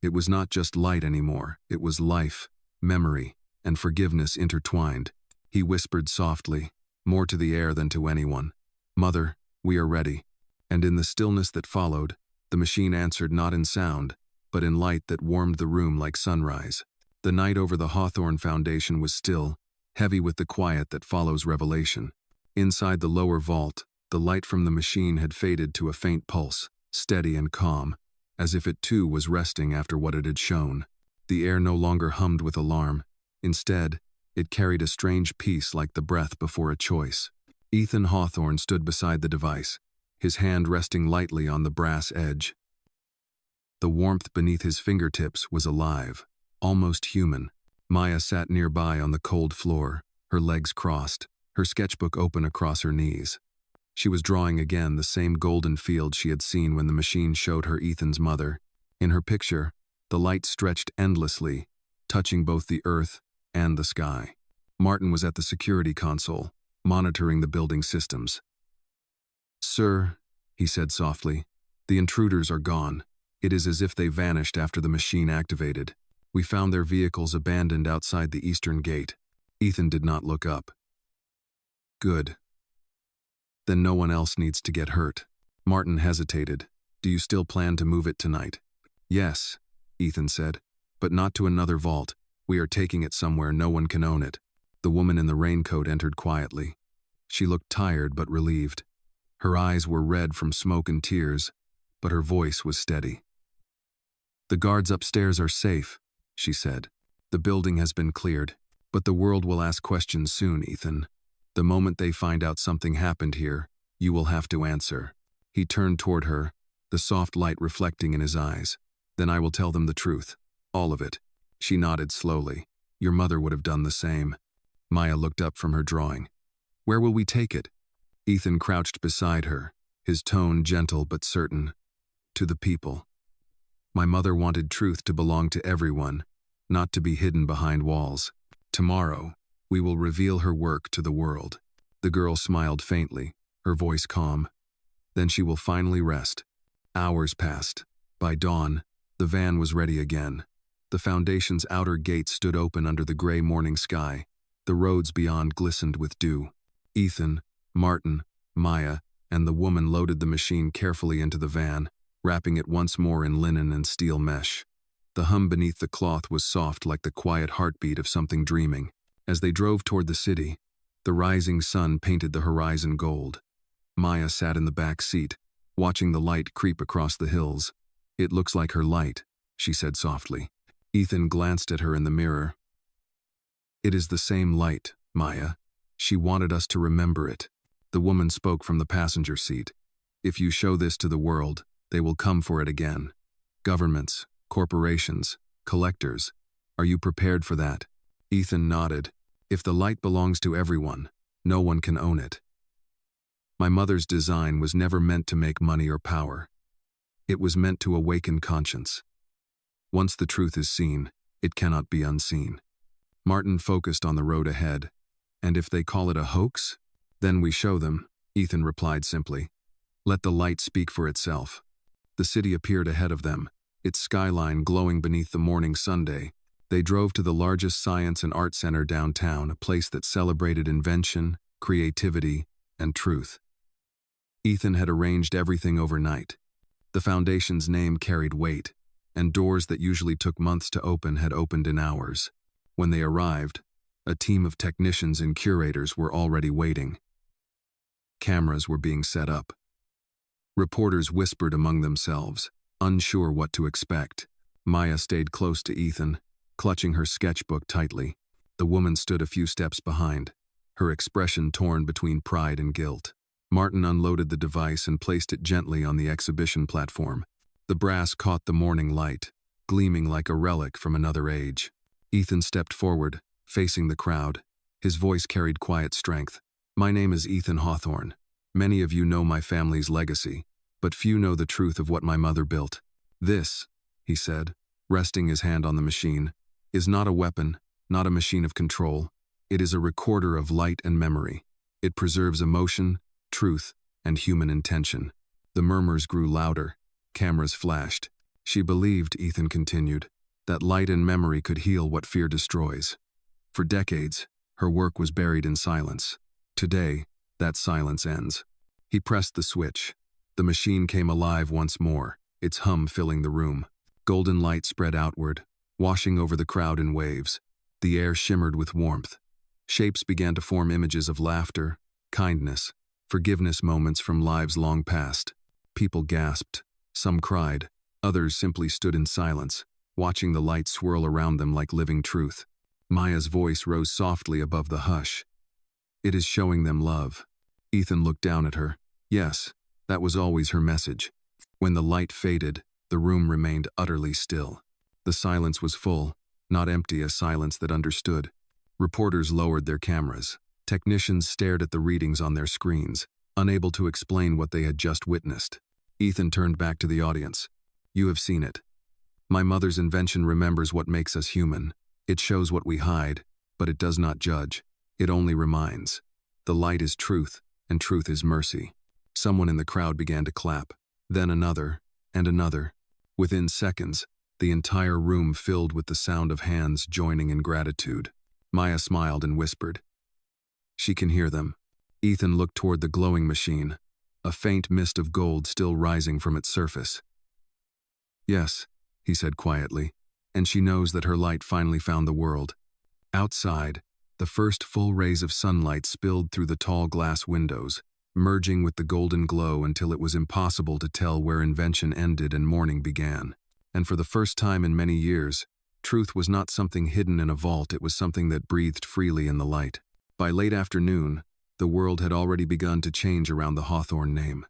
It was not just light anymore, it was life, memory, and forgiveness intertwined. He whispered softly, more to the air than to anyone. Mother, we are ready. And in the stillness that followed, the machine answered not in sound, but in light that warmed the room like sunrise. The night over the Hawthorne Foundation was still, heavy with the quiet that follows revelation. Inside the lower vault, the light from the machine had faded to a faint pulse, steady and calm, as if it too was resting after what it had shown. The air no longer hummed with alarm. Instead, it carried a strange peace like the breath before a choice. Ethan Hawthorne stood beside the device, his hand resting lightly on the brass edge. The warmth beneath his fingertips was alive, almost human. Maya sat nearby on the cold floor, her legs crossed, her sketchbook open across her knees. She was drawing again the same golden field she had seen when the machine showed her Ethan's mother. In her picture, the light stretched endlessly, touching both the earth and the sky. Martin was at the security console, monitoring the building systems. Sir, he said softly, the intruders are gone. It is as if they vanished after the machine activated. We found their vehicles abandoned outside the eastern gate. Ethan did not look up. Good. Then no one else needs to get hurt. Martin hesitated. Do you still plan to move it tonight? Yes, Ethan said, but not to another vault. We are taking it somewhere no one can own it. The woman in the raincoat entered quietly. She looked tired but relieved. Her eyes were red from smoke and tears, but her voice was steady. The guards upstairs are safe, she said. The building has been cleared, but the world will ask questions soon, Ethan. The moment they find out something happened here, you will have to answer. He turned toward her, the soft light reflecting in his eyes. Then I will tell them the truth. All of it. She nodded slowly. Your mother would have done the same. Maya looked up from her drawing. Where will we take it? Ethan crouched beside her, his tone gentle but certain. To the people. My mother wanted truth to belong to everyone, not to be hidden behind walls. Tomorrow, we will reveal her work to the world. The girl smiled faintly, her voice calm. Then she will finally rest. Hours passed. By dawn, the van was ready again. The foundation's outer gate stood open under the gray morning sky. The roads beyond glistened with dew. Ethan, Martin, Maya, and the woman loaded the machine carefully into the van, wrapping it once more in linen and steel mesh. The hum beneath the cloth was soft like the quiet heartbeat of something dreaming. As they drove toward the city, the rising sun painted the horizon gold. Maya sat in the back seat, watching the light creep across the hills. It looks like her light, she said softly. Ethan glanced at her in the mirror. It is the same light, Maya. She wanted us to remember it. The woman spoke from the passenger seat. If you show this to the world, they will come for it again. Governments, corporations, collectors. Are you prepared for that? Ethan nodded. If the light belongs to everyone, no one can own it. My mother's design was never meant to make money or power. It was meant to awaken conscience. Once the truth is seen, it cannot be unseen. Martin focused on the road ahead. And if they call it a hoax, then we show them. Ethan replied simply. Let the light speak for itself. The city appeared ahead of them, its skyline glowing beneath the morning sunday. They drove to the largest science and art center downtown, a place that celebrated invention, creativity, and truth. Ethan had arranged everything overnight. The foundation's name carried weight, and doors that usually took months to open had opened in hours. When they arrived, a team of technicians and curators were already waiting. Cameras were being set up. Reporters whispered among themselves, unsure what to expect. Maya stayed close to Ethan, clutching her sketchbook tightly. The woman stood a few steps behind, her expression torn between pride and guilt. Martin unloaded the device and placed it gently on the exhibition platform. The brass caught the morning light, gleaming like a relic from another age. Ethan stepped forward, facing the crowd. His voice carried quiet strength. My name is Ethan Hawthorne. Many of you know my family's legacy, but few know the truth of what my mother built. This, he said, resting his hand on the machine, is not a weapon, not a machine of control. It is a recorder of light and memory. It preserves emotion, truth, and human intention. The murmurs grew louder. Cameras flashed. She believed, Ethan continued, that light and memory could heal what fear destroys. For decades, her work was buried in silence. Today, that silence ends. He pressed the switch. The machine came alive once more, its hum filling the room. Golden light spread outward, washing over the crowd in waves. The air shimmered with warmth. Shapes began to form, images of laughter, kindness, forgiveness, moments from lives long past. People gasped. Some cried. Others simply stood in silence, watching the light swirl around them like living truth. Maya's voice rose softly above the hush. It is showing them love. Ethan looked down at her. Yes, that was always her message. When the light faded, the room remained utterly still. The silence was full, not empty, a silence that understood. Reporters lowered their cameras. Technicians stared at the readings on their screens, unable to explain what they had just witnessed. Ethan turned back to the audience. You have seen it. My mother's invention remembers what makes us human. It shows what we hide, but it does not judge. It only reminds. The light is truth, and truth is mercy. Someone in the crowd began to clap, then another, and another. Within seconds, the entire room filled with the sound of hands joining in gratitude. Maya smiled and whispered. She can hear them. Ethan looked toward the glowing machine, a faint mist of gold still rising from its surface. Yes, he said quietly, and she knows that her light finally found the world. Outside, the first full rays of sunlight spilled through the tall glass windows, merging with the golden glow until it was impossible to tell where invention ended and morning began. And for the first time in many years, truth was not something hidden in a vault, it was something that breathed freely in the light. By late afternoon, the world had already begun to change around the Hawthorne name.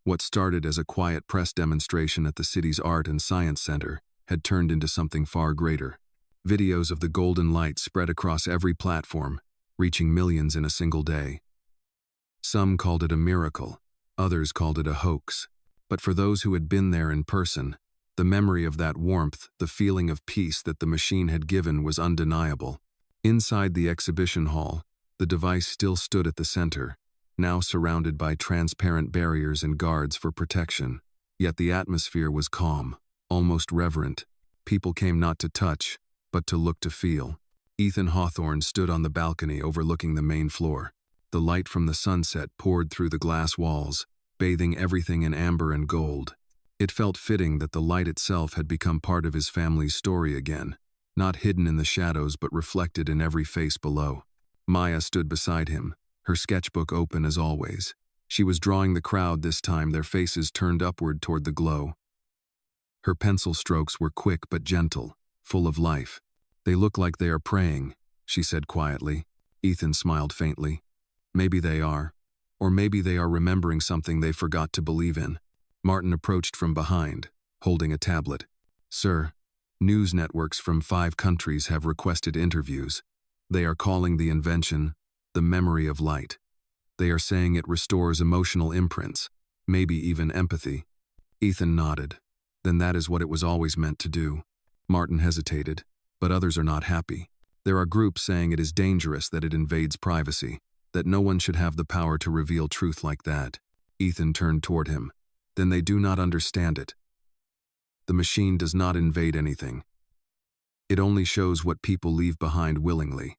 What started as a quiet press demonstration at the city's Art and Science Center had turned into something far greater. Videos of the golden light spread across every platform, reaching millions in a single day. Some called it a miracle, others called it a hoax. But for those who had been there in person, the memory of that warmth, the feeling of peace that the machine had given, was undeniable. Inside the exhibition hall, the device still stood at the center, now surrounded by transparent barriers and guards for protection. Yet the atmosphere was calm, almost reverent. People came not to touch, but to look, to feel. Ethan Hawthorne stood on the balcony overlooking the main floor. The light from the sunset poured through the glass walls, bathing everything in amber and gold. It felt fitting that the light itself had become part of his family's story again, not hidden in the shadows but reflected in every face below. Maya stood beside him, her sketchbook open as always. She was drawing the crowd this time, their faces turned upward toward the glow. Her pencil strokes were quick but gentle, full of life. They look like they are praying, she said quietly. Ethan smiled faintly. Maybe they are. Or maybe they are remembering something they forgot to believe in. Martin approached from behind, holding a tablet. Sir, news networks from 5 countries have requested interviews. They are calling the invention the memory of light. They are saying it restores emotional imprints, maybe even empathy. Ethan nodded. Then that is what it was always meant to do. Martin hesitated, but others are not happy. There are groups saying it is dangerous, that it invades privacy. that no one should have the power to reveal truth like that. Ethan turned toward him. Then they do not understand it. The machine does not invade anything. It only shows what people leave behind willingly.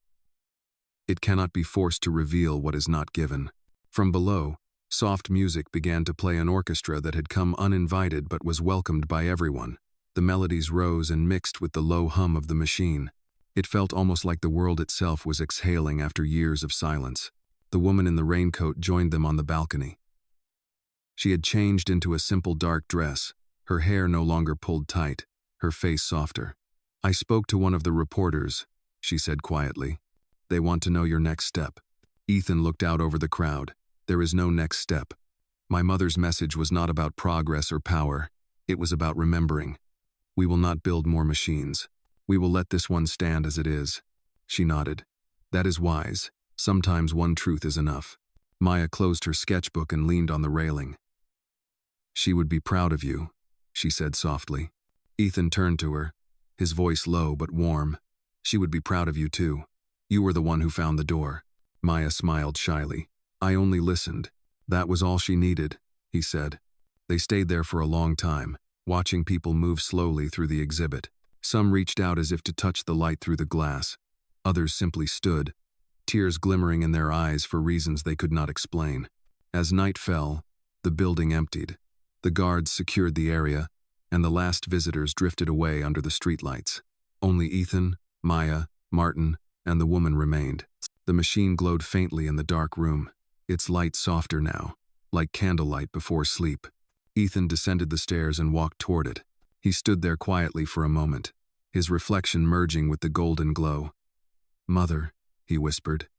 It cannot be forced to reveal what is not given. From below, soft music began to play, an orchestra that had come uninvited but was welcomed by everyone. The melodies rose and mixed with the low hum of the machine. It felt almost like the world itself was exhaling after years of silence. The woman in the raincoat joined them on the balcony. She had changed into a simple dark dress, her hair no longer pulled tight, her face softer. "I spoke to one of the reporters," she said quietly. "They want to know your next step." Ethan looked out over the crowd. "There is no next step. My mother's message was not about progress or power. It was about remembering. We will not build more machines. We will let this one stand as it is." She nodded. "That is wise. Sometimes one truth is enough." Maya closed her sketchbook and leaned on the railing. "She would be proud of you," she said softly. Ethan turned to her, his voice low but warm. "She would be proud of you too. You were the one who found the door." Maya smiled shyly. "I only listened. That was all she needed," he said. They stayed there for a long time, watching people move slowly through the exhibit. Some reached out as if to touch the light through the glass. Others simply stood, tears glimmering in their eyes for reasons they could not explain. As night fell, the building emptied. The guards secured the area, and the last visitors drifted away under the streetlights. Only Ethan, Maya, Martin, and the woman remained. The machine glowed faintly in the dark room, its light softer now, like candlelight before sleep. Ethan descended the stairs and walked toward it. He stood there quietly for a moment, his reflection merging with the golden glow. "Mother," he whispered,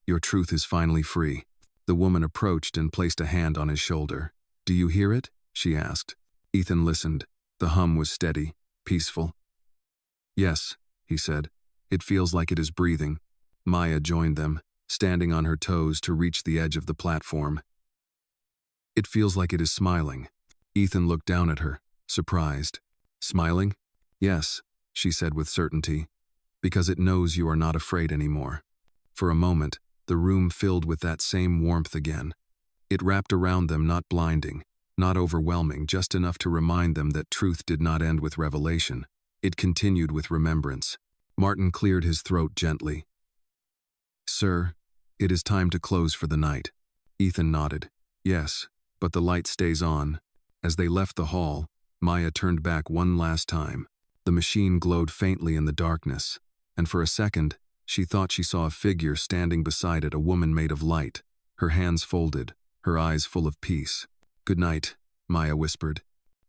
"your truth is finally free." The woman approached and placed a hand on his shoulder. "Do you hear it?" she asked. Ethan listened. The hum was steady, peaceful. "Yes," he said. "It feels like it is breathing." Maya joined them, standing on her toes to reach the edge of the platform. "It feels like it is smiling." Ethan looked down at her, surprised. "Smiling?" "Yes," she said with certainty, "because it knows you are not afraid anymore." For a moment, the room filled with that same warmth again. It wrapped around them, not blinding, not overwhelming, just enough to remind them that truth did not end with revelation. It continued with remembrance. Martin cleared his throat gently. "Sir, it is time to close for the night." Ethan nodded. "Yes, but the light stays on." As they left the hall, Maya turned back one last time. The machine glowed faintly in the darkness, and for a second, she thought she saw a figure standing beside it, a woman made of light, her hands folded, her eyes full of peace. "Good night," Maya whispered.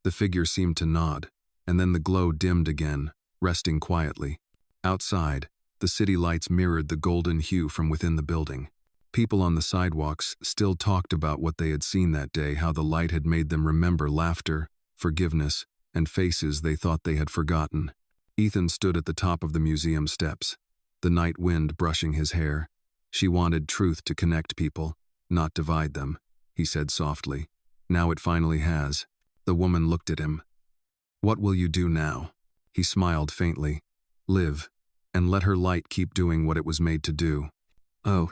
The figure seemed to nod, and then the glow dimmed again, resting quietly. Outside, the city lights mirrored the golden hue from within the building. People on the sidewalks still talked about what they had seen that day, how the light had made them remember laughter, forgiveness, and faces they thought they had forgotten. Ethan stood at the top of the museum steps, the night wind brushing his hair. "She wanted truth to connect people, not divide them," he said softly. "Now it finally has." The woman looked at him. "What will you do now?" He smiled faintly. "Live, and let her light keep doing what it was made to do." "Oh."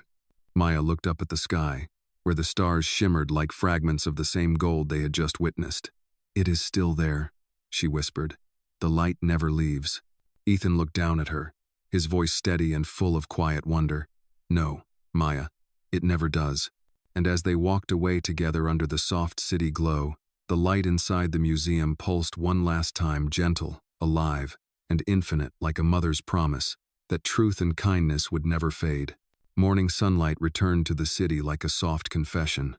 Maya looked up at the sky, where the stars shimmered like fragments of the same gold they had just witnessed. "It is still there," she whispered. "The light never leaves." Ethan looked down at her, his voice steady and full of quiet wonder. "No, Maya, it never does." And as they walked away together under the soft city glow, the light inside the museum pulsed one last time, gentle, alive, and infinite, like a mother's promise that truth and kindness would never fade. Morning sunlight returned to the city like a soft confession.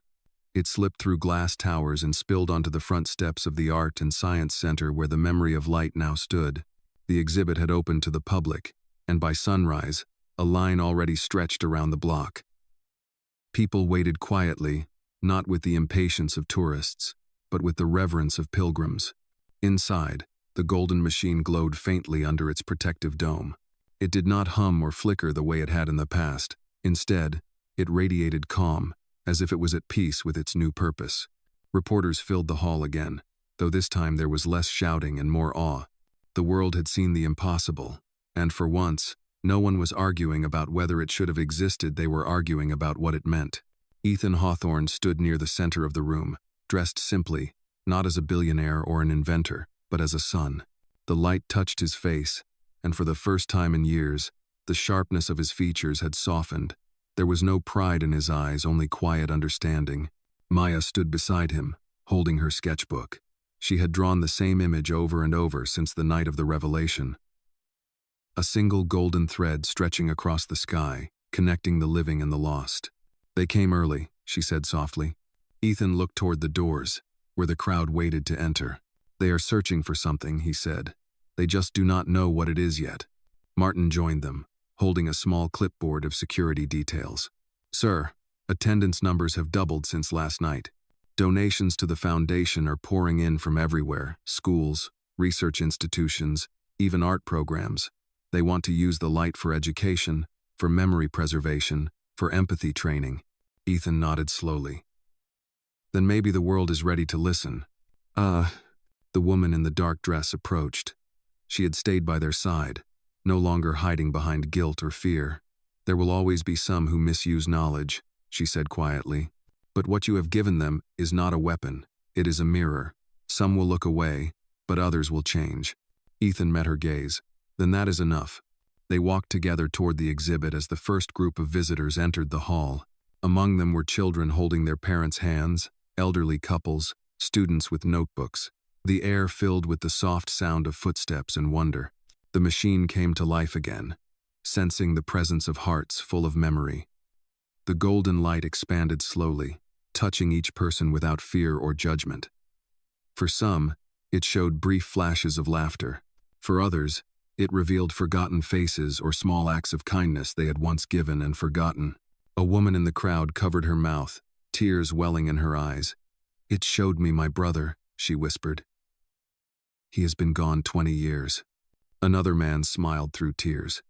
It slipped through glass towers and spilled onto the front steps of the Art and Science Center where the Memory of Light now stood. The exhibit had opened to the public, and by sunrise, a line already stretched around the block. People waited quietly, not with the impatience of tourists, but with the reverence of pilgrims. Inside, the golden machine glowed faintly under its protective dome. It did not hum or flicker the way it had in the past. Instead, it radiated calm, as if it was at peace with its new purpose. Reporters filled the hall again, though this time there was less shouting and more awe. The world had seen the impossible, and for once, No one was arguing about whether it should have existed, they were arguing about what it meant. Ethan Hawthorne stood near the center of the room, dressed simply, not as a billionaire or an inventor, but as a son. The light touched his face, and for the first time in years, the sharpness of his features had softened. There was no pride in his eyes, only quiet understanding. Maya stood beside him, holding her sketchbook. She had drawn the same image over and over since the night of the revelation. A single golden thread stretching across the sky, connecting the living and the lost. "They came early," she said softly. Ethan looked toward the doors, where the crowd waited to enter. "They are searching for something," he said. "They just do not know what it is yet." Martin joined them, holding a small clipboard of security details. "Sir, attendance numbers have doubled since last night. Donations to the foundation are pouring in from everywhere, schools, research institutions, even art programs. They want to use the light for education, for memory preservation, for empathy training." Ethan nodded slowly. "Then maybe the world is ready to listen." The woman in the dark dress approached. She had stayed by their side, no longer hiding behind guilt or fear. "There will always be some who misuse knowledge," she said quietly. "But what you have given them is not a weapon, it is a mirror. Some will look away, but others will change." Ethan met her gaze. "Then that is enough." They walked together toward the exhibit as the first group of visitors entered the hall. Among them were children holding their parents' hands, elderly couples, students with notebooks. The air filled with the soft sound of footsteps and wonder. The machine came to life again, sensing the presence of hearts full of memory. The golden light expanded slowly, touching each person without fear or judgment. For some, it showed brief flashes of laughter. For others, it revealed forgotten faces or small acts of kindness they had once given and forgotten. A woman in the crowd covered her mouth, tears welling in her eyes. "It showed me my brother," she whispered. "He has been gone 20 years. Another man smiled through tears.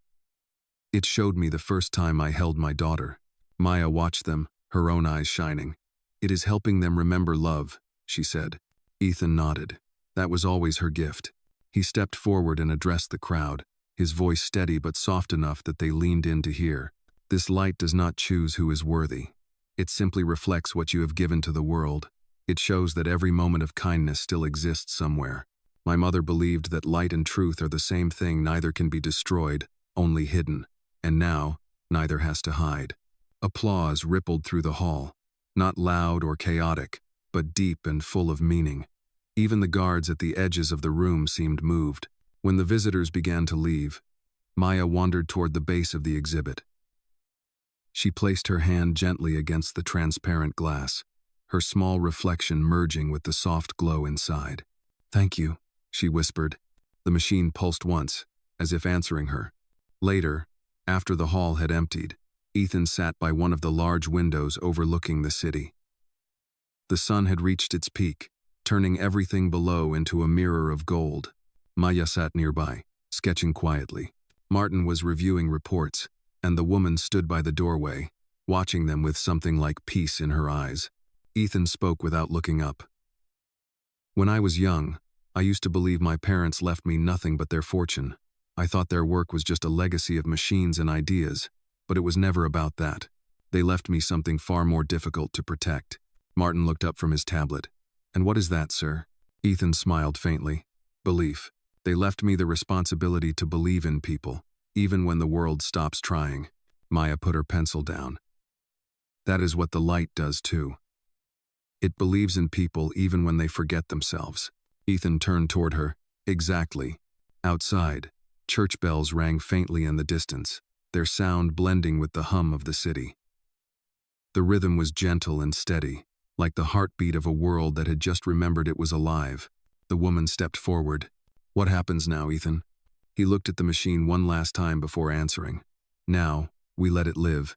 "It showed me the first time I held my daughter." Maya watched them, her own eyes shining. "It is helping them remember love," she said. Ethan nodded. That was always her gift. He stepped forward and addressed the crowd, his voice steady but soft enough that they leaned in to hear. "This light does not choose who is worthy. It simply reflects what you have given to the world. It shows that every moment of kindness still exists somewhere. My mother believed that light and truth are the same thing, neither can be destroyed, only hidden. And now, neither has to hide." Applause rippled through the hall, not loud or chaotic, but deep and full of meaning. Even the guards at the edges of the room seemed moved. When the visitors began to leave, Maya wandered toward the base of the exhibit. She placed her hand gently against the transparent glass, her small reflection merging with the soft glow inside. "Thank you," she whispered. The machine pulsed once, as if answering her. Later, after the hall had emptied, Ethan sat by one of the large windows overlooking the city. The sun had reached its peak, turning everything below into a mirror of gold. Maya sat nearby, sketching quietly. Martin was reviewing reports, and the woman stood by the doorway, watching them with something like peace in her eyes. Ethan spoke without looking up. "When I was young, I used to believe my parents left me nothing but their fortune. I thought their work was just a legacy of machines and ideas, but it was never about that. They left me something far more difficult to protect." Martin looked up from his tablet. "And what is that, sir?" Ethan smiled faintly. "Belief. They left me the responsibility to believe in people, even when the world stops trying." Maya put her pencil down. "That is what the light does too. It believes in people even when they forget themselves." Ethan turned toward her. "Exactly." Outside, church bells rang faintly in the distance, their sound blending with the hum of the city. The rhythm was gentle and steady, like the heartbeat of a world that had just remembered it was alive. The woman stepped forward. "What happens now, Ethan?" He looked at the machine one last time before answering. "Now, we let it live.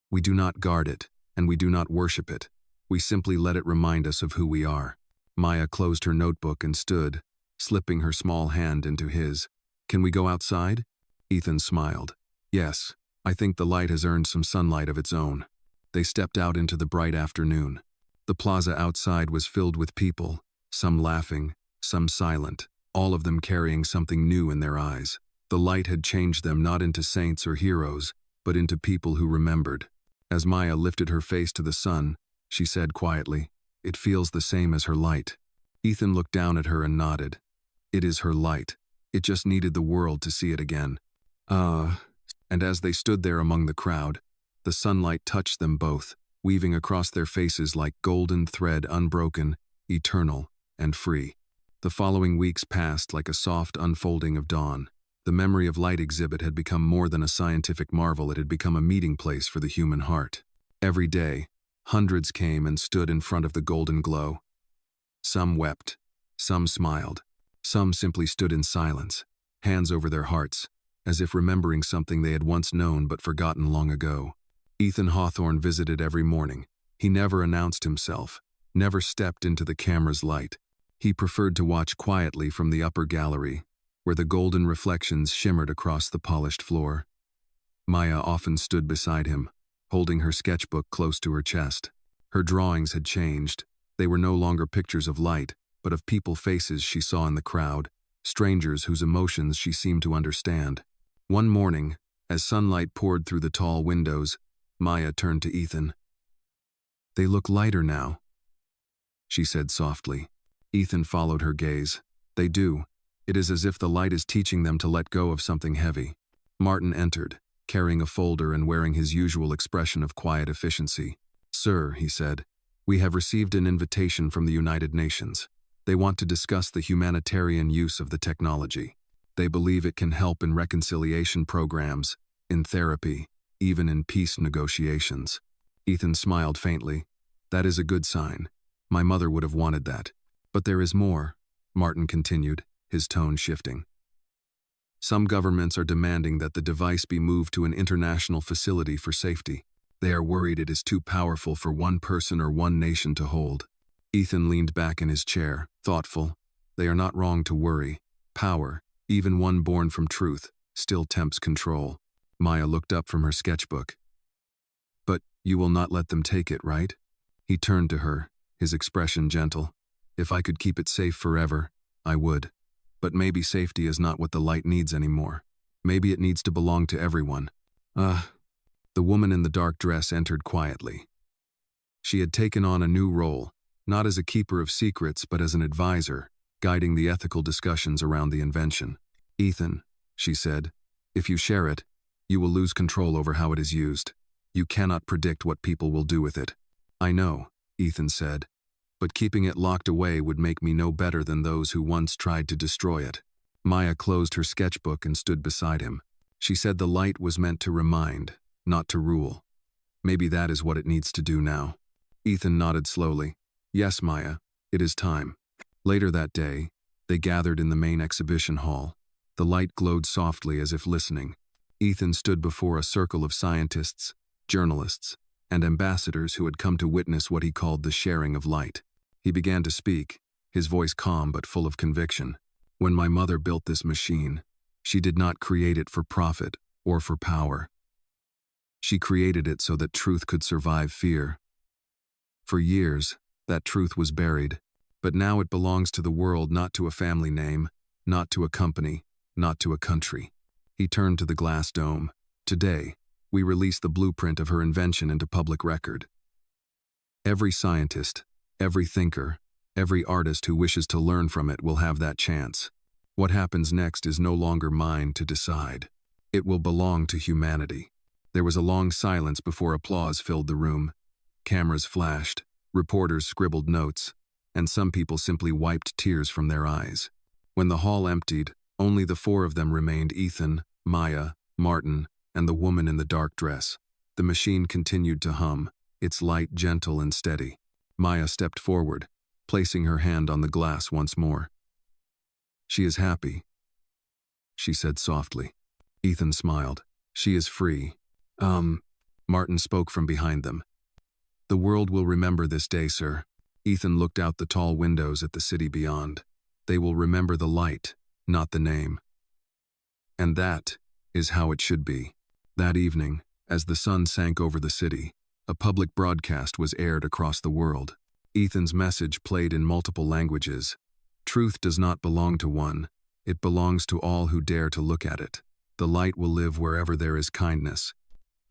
We do not guard it, and we do not worship it. We simply let it remind us of who we are." Maya closed her notebook and stood, slipping her small hand into his. "Can we go outside?" Ethan smiled. "Yes, I think the light has earned some sunlight of its own." They stepped out into the bright afternoon. The plaza outside was filled with people, some laughing, some silent, all of them carrying something new in their eyes. The light had changed them not into saints or heroes, but into people who remembered. As Maya lifted her face to the sun, she said quietly, "It feels the same as her light." Ethan looked down at her and nodded. "It is her light. It just needed the world to see it again." And as they stood there among the crowd, the sunlight touched them both, weaving across their faces like golden thread, unbroken, eternal, and free. The following weeks passed like a soft unfolding of dawn. The Memory of Light exhibit had become more than a scientific marvel. It had become a meeting place for the human heart. Every day, hundreds came and stood in front of the golden glow. Some wept, some smiled, some simply stood in silence, hands over their hearts, as if remembering something they had once known but forgotten long ago. Ethan Hawthorne visited every morning. He never announced himself, never stepped into the camera's light. He preferred to watch quietly from the upper gallery, where the golden reflections shimmered across the polished floor. Maya often stood beside him, holding her sketchbook close to her chest. Her drawings had changed. They were no longer pictures of light, but of people's faces she saw in the crowd, strangers whose emotions she seemed to understand. One morning, as sunlight poured through the tall windows, Maya turned to Ethan. "They look lighter now," she said softly. Ethan followed her gaze. "They do. It is as if the light is teaching them to let go of something heavy." Martin entered, carrying a folder and wearing his usual expression of quiet efficiency. "Sir," he said, "we have received an invitation from the United Nations. They want to discuss the humanitarian use of the technology. They believe it can help in reconciliation programs, in therapy, even in peace negotiations." Ethan smiled faintly. "That is a good sign. My mother would have wanted that. But there is more," Martin continued, his tone shifting. "Some governments are demanding that the device be moved to an international facility for safety. They are worried it is too powerful for one person or one nation to hold." Ethan leaned back in his chair, thoughtful. They are not wrong to worry. Power, even one born from truth, still tempts control. Maya looked up from her sketchbook. "But you will not let them take it, right?" He turned to her, his expression gentle. "If I could keep it safe forever, I would. But maybe safety is not what the light needs anymore. Maybe it needs to belong to everyone." The woman in the dark dress entered quietly. She had taken on a new role, not as a keeper of secrets but as an advisor, guiding the ethical discussions around the invention. "Ethan," she said, "if you share it, you will lose control over how it is used. You cannot predict what people will do with it." "I know," Ethan said, "but keeping it locked away would make me no better than those who once tried to destroy it." Maya closed her sketchbook and stood beside him. She said the light was meant to remind, not to rule. Maybe that is what it needs to do now. Ethan nodded slowly. "Yes, Maya, it is time." Later that day, they gathered in the main exhibition hall. The light glowed softly as if listening. Ethan stood before a circle of scientists, journalists, and ambassadors who had come to witness what he called the sharing of light. He began to speak, his voice calm but full of conviction. "When my mother built this machine, she did not create it for profit or for power. She created it so that truth could survive fear. For years, that truth was buried, but now it belongs to the world, not to a family name, not to a company, not to a country." He turned to the glass dome. "Today, we release the blueprint of her invention into public record. Every scientist, every thinker, every artist who wishes to learn from it will have that chance. What happens next is no longer mine to decide. It will belong to humanity." There was a long silence before applause filled the room. Cameras flashed, reporters scribbled notes, and some people simply wiped tears from their eyes. When the hall emptied, only the four of them remained: Ethan, Maya, Martin, and the woman in the dark dress. The machine continued to hum, its light gentle and steady. Maya stepped forward, placing her hand on the glass once more. "She is happy," she said softly. Ethan smiled. "She is free." Martin spoke from behind them. "The world will remember this day, sir." Ethan looked out the tall windows at the city beyond. "They will remember the light, not the name. And that is how it should be." That evening, as the sun sank over the city, a public broadcast was aired across the world. Ethan's message played in multiple languages. Truth does not belong to one, It belongs to all who dare to look at it. The light will live wherever there is kindness.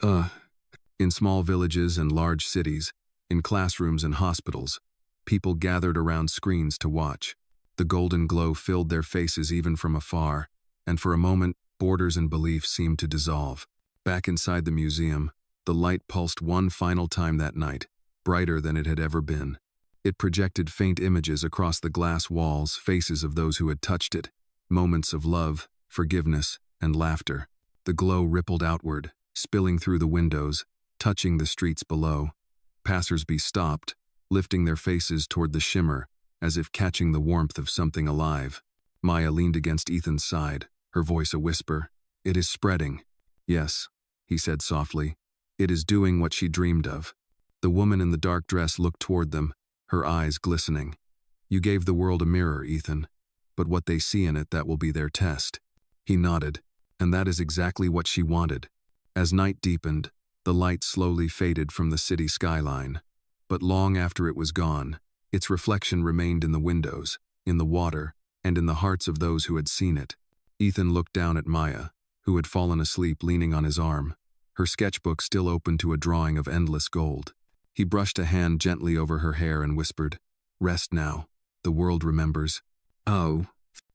In small villages and large cities, in classrooms and hospitals, people gathered around screens to watch. The golden glow filled their faces even from afar, and for a moment, borders and belief seemed to dissolve. Back inside the museum, the light pulsed one final time that night, brighter than it had ever been. It projected faint images across the glass walls, faces of those who had touched it, moments of love, forgiveness, and laughter. The glow rippled outward, spilling through the windows, touching the streets below. Passersby stopped, lifting their faces toward the shimmer, as if catching the warmth of something alive. Maya leaned against Ethan's side, her voice a whisper. "It is spreading." "Yes," he said softly. "It is doing what she dreamed of." The woman in the dark dress looked toward them, her eyes glistening. "You gave the world a mirror, Ethan, but what they see in it, that will be their test." He nodded, and that is exactly what she wanted. As night deepened, the light slowly faded from the city skyline. But long after it was gone, its reflection remained in the windows, in the water, and in the hearts of those who had seen it. Ethan looked down at Maya, who had fallen asleep leaning on his arm, her sketchbook still open to a drawing of endless gold. He brushed a hand gently over her hair and whispered, "Rest now. The world remembers." Oh.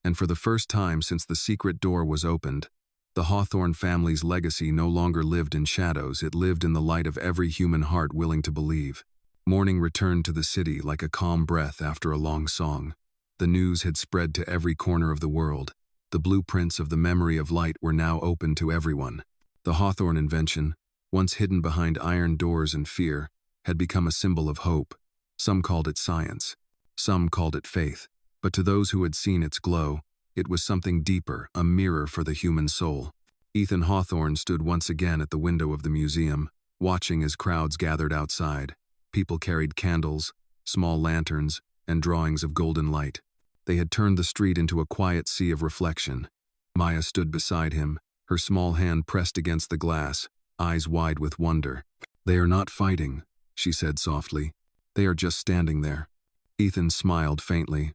And for the first time since the secret door was opened, the Hawthorne family's legacy no longer lived in shadows, it lived in the light of every human heart willing to believe. Morning returned to the city like a calm breath after a long song. The news had spread to every corner of the world. The blueprints of the memory of light were now open to everyone. The Hawthorne invention, once hidden behind iron doors and fear, had become a symbol of hope. Some called it science. Some called it faith. But to those who had seen its glow, it was something deeper, a mirror for the human soul. Ethan Hawthorne stood once again at the window of the museum, watching as crowds gathered outside. People carried candles, small lanterns, and drawings of golden light. They had turned the street into a quiet sea of reflection. Maya stood beside him, her small hand pressed against the glass, eyes wide with wonder. "They are not fighting," she said softly. "They are just standing there." Ethan smiled faintly.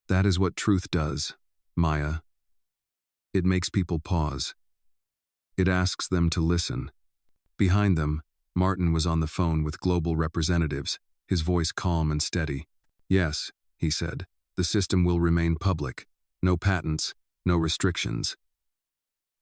"That is what truth does, Maya. It makes people pause. It asks them to listen." Behind them, Martin was on the phone with global representatives, his voice calm and steady. "Yes," he said, "the system will remain public. No patents, no restrictions."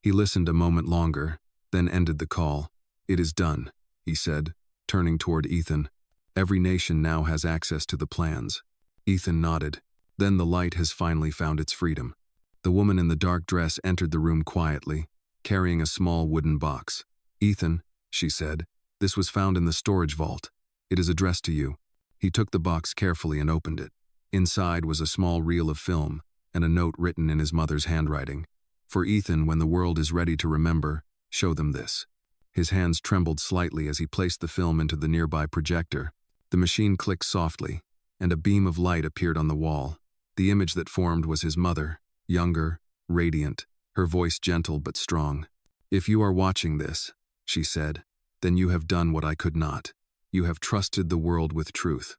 He listened a moment longer, then ended the call. "It is done," he said, turning toward Ethan. "Every nation now has access to the plans." Ethan nodded. "Then the light has finally found its freedom." The woman in the dark dress entered the room quietly, carrying a small wooden box. "Ethan," she said, "this was found in the storage vault. It is addressed to you." He took the box carefully and opened it. Inside was a small reel of film and a note written in his mother's handwriting. "For Ethan, when the world is ready to remember, show them this." His hands trembled slightly as he placed the film into the nearby projector. The machine clicked softly, and a beam of light appeared on the wall. The image that formed was his mother, younger, radiant, her voice gentle but strong. "If you are watching this," she said, "then you have done what I could not. You have trusted the world with truth.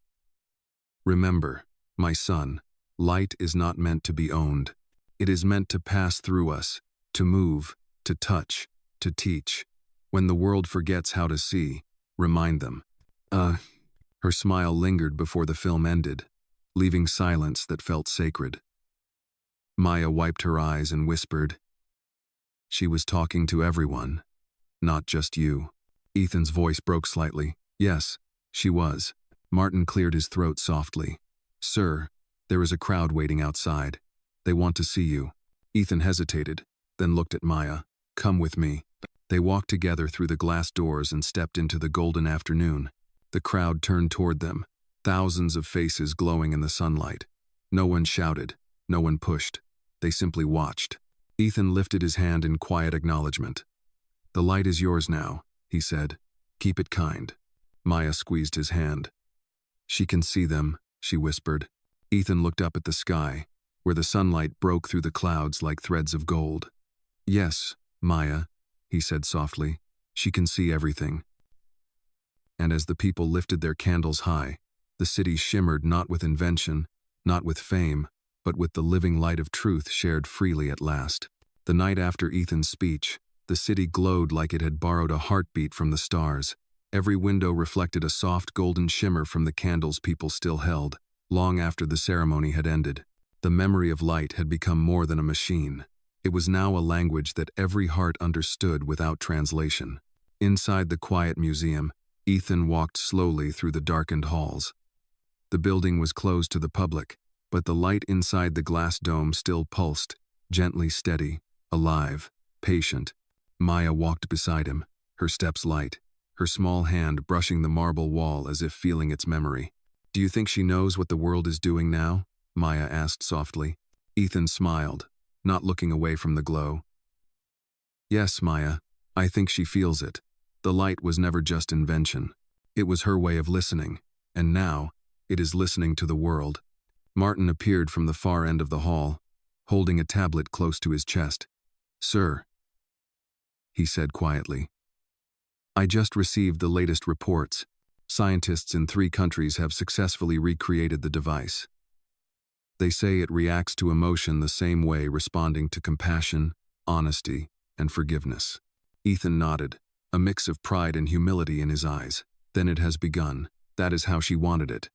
Remember, my son, light is not meant to be owned. It is meant to pass through us, to move, to touch, to teach. When the world forgets how to see, remind them." Her smile lingered before the film ended, leaving silence that felt sacred. Maya wiped her eyes and whispered, "She was talking to everyone, not just you." Ethan's voice broke slightly. "Yes, she was." Martin cleared his throat softly. "Sir, there is a crowd waiting outside. They want to see you." Ethan hesitated, then looked at Maya. "Come with me." They walked together through the glass doors and stepped into the golden afternoon. The crowd turned toward them, thousands of faces glowing in the sunlight. No one shouted, no one pushed. They simply watched. Ethan lifted his hand in quiet acknowledgement. "The light is yours now," he said. "Keep it kind." Maya squeezed his hand. "She can see them," she whispered. Ethan looked up at the sky, where the sunlight broke through the clouds like threads of gold. "Yes, Maya," he said softly. "She can see everything." And as the people lifted their candles high, the city shimmered not with invention, not with fame, but with the living light of truth shared freely at last. The night after Ethan's speech, the city glowed like it had borrowed a heartbeat from the stars. Every window reflected a soft golden shimmer from the candles people still held, long after the ceremony had ended. The memory of light had become more than a machine. It was now a language that every heart understood without translation. Inside the quiet museum, Ethan walked slowly through the darkened halls. The building was closed to the public, but the light inside the glass dome still pulsed, gently steady, alive, patient. Maya walked beside him, her steps light, her small hand brushing the marble wall as if feeling its memory. "Do you think she knows what the world is doing now?" Maya asked softly. Ethan smiled, not looking away from the glow. "Yes, Maya, I think she feels it. The light was never just invention. It was her way of listening, and now, it is listening to the world." Martin appeared from the far end of the hall, holding a tablet close to his chest. "Sir," he said quietly, "I just received the latest reports. Scientists in 3 countries have successfully recreated the device. They say it reacts to emotion the same way, responding to compassion, honesty, and forgiveness." Ethan nodded, a mix of pride and humility in his eyes. "Then it has begun. That is how she wanted it."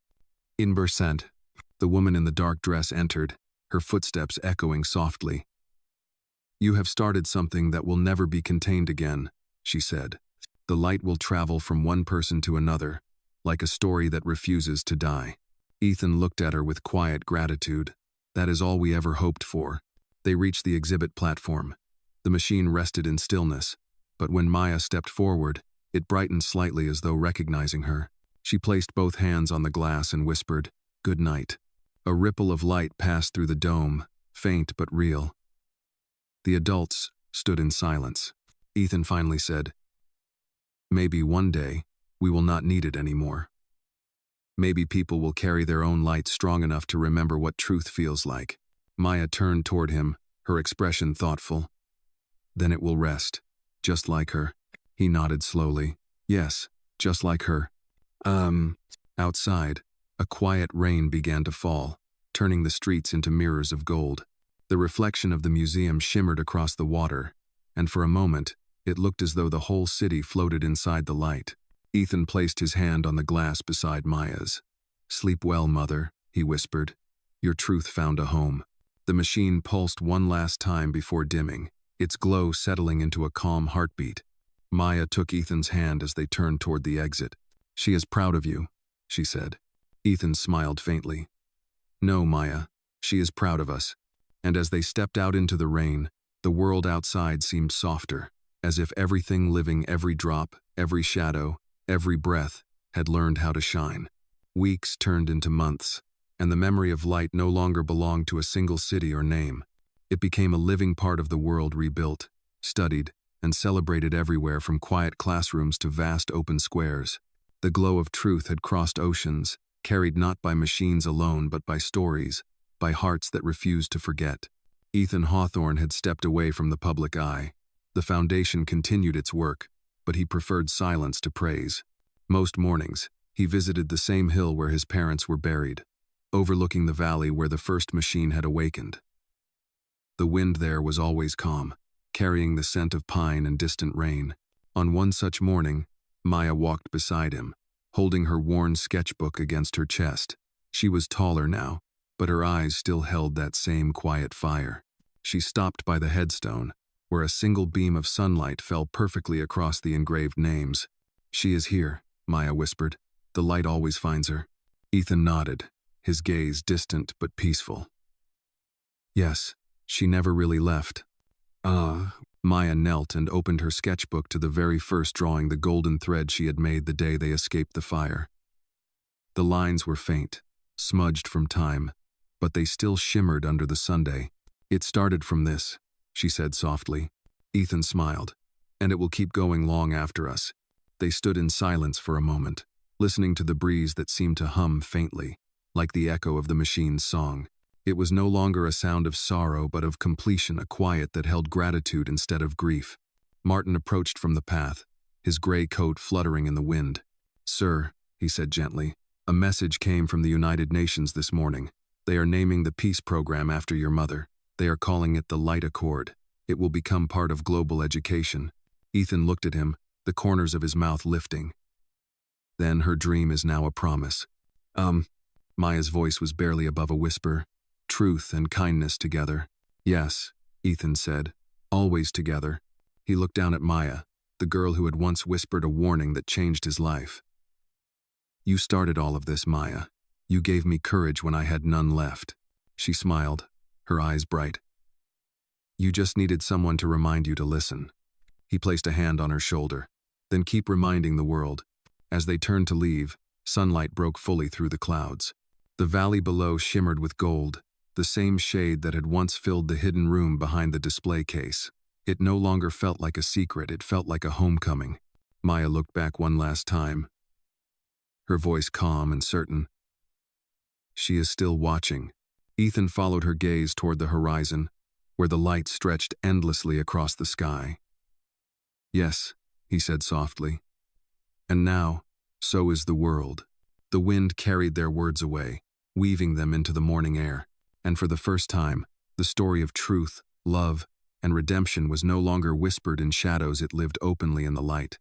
In Bersent, the woman in the dark dress entered, her footsteps echoing softly. "You have started something that will never be contained again," she said. "The light will travel from one person to another, like a story that refuses to die." Ethan looked at her with quiet gratitude. "That is all we ever hoped for." They reached the exhibit platform. The machine rested in stillness, but when Maya stepped forward, it brightened slightly as though recognizing her. She placed both hands on the glass and whispered, "Good night." A ripple of light passed through the dome, faint but real. The adults stood in silence. Ethan finally said, "Maybe one day, we will not need it anymore. Maybe people will carry their own light strong enough to remember what truth feels like." Maya turned toward him, her expression thoughtful. "Then it will rest, just like her." He nodded slowly. "Yes, just like her." Outside, a quiet rain began to fall, turning the streets into mirrors of gold. The reflection of the museum shimmered across the water, and for a moment, it looked as though the whole city floated inside the light. Ethan placed his hand on the glass beside Maya's. "Sleep well, mother," he whispered. "Your truth found a home." The machine pulsed one last time before dimming, its glow settling into a calm heartbeat. Maya took Ethan's hand as they turned toward the exit. "She is proud of you," she said. Ethan smiled faintly. "No, Maya, she is proud of us." And as they stepped out into the rain, the world outside seemed softer, as if everything living, every drop, every shadow, every breath, had learned how to shine. Weeks turned into months, and the memory of light no longer belonged to a single city or name. It became a living part of the world, rebuilt, studied, and celebrated everywhere, from quiet classrooms to vast open squares. The glow of truth had crossed oceans, carried not by machines alone but by stories, by hearts that refused to forget. Ethan Hawthorne had stepped away from the public eye. The foundation continued its work, but he preferred silence to praise. Most mornings, he visited the same hill where his parents were buried, overlooking the valley where the first machine had awakened. The wind there was always calm, carrying the scent of pine and distant rain. On one such morning, Maya walked beside him, holding her worn sketchbook against her chest. She was taller now, but her eyes still held that same quiet fire. She stopped by the headstone, where a single beam of sunlight fell perfectly across the engraved names. "She is here," Maya whispered. "The light always finds her." Ethan nodded, his gaze distant but peaceful. "Yes, she never really left." Maya knelt and opened her sketchbook to the very first drawing, the golden thread she had made the day they escaped the fire. The lines were faint, smudged from time, but they still shimmered under the Sunday. "It started from this," she said softly. Ethan smiled. "And it will keep going long after us." They stood in silence for a moment, listening to the breeze that seemed to hum faintly, like the echo of the machine's song. It was no longer a sound of sorrow but of completion, a quiet that held gratitude instead of grief. Martin approached from the path, his gray coat fluttering in the wind. "Sir," he said gently, "a message came from the United Nations this morning. They are naming the peace program after your mother. They are calling it the Light Accord. It will become part of global education. Ethan looked at him, the corners of his mouth lifting. Then her dream is now a promise. Maya's voice was barely above a whisper. Truth and kindness together. Yes, Ethan said. Always together. He looked down at Maya, the girl who had once whispered a warning that changed his life. You started all of this, Maya. You gave me courage when I had none left. She smiled, her eyes bright. You just needed someone to remind you to listen. He placed a hand on her shoulder. Then keep reminding the world. As they turned to leave, sunlight broke fully through the clouds. The valley below shimmered with gold, the same shade that had once filled the hidden room behind the display case. It no longer felt like a secret, it felt like a homecoming. Maya looked back one last time, her voice calm and certain. She is still watching. Ethan followed her gaze toward the horizon, where the light stretched endlessly across the sky. Yes, he said softly. And now, so is the world. The wind carried their words away, weaving them into the morning air. And for the first time, the story of truth, love, and redemption was no longer whispered in shadows, it lived openly in the light.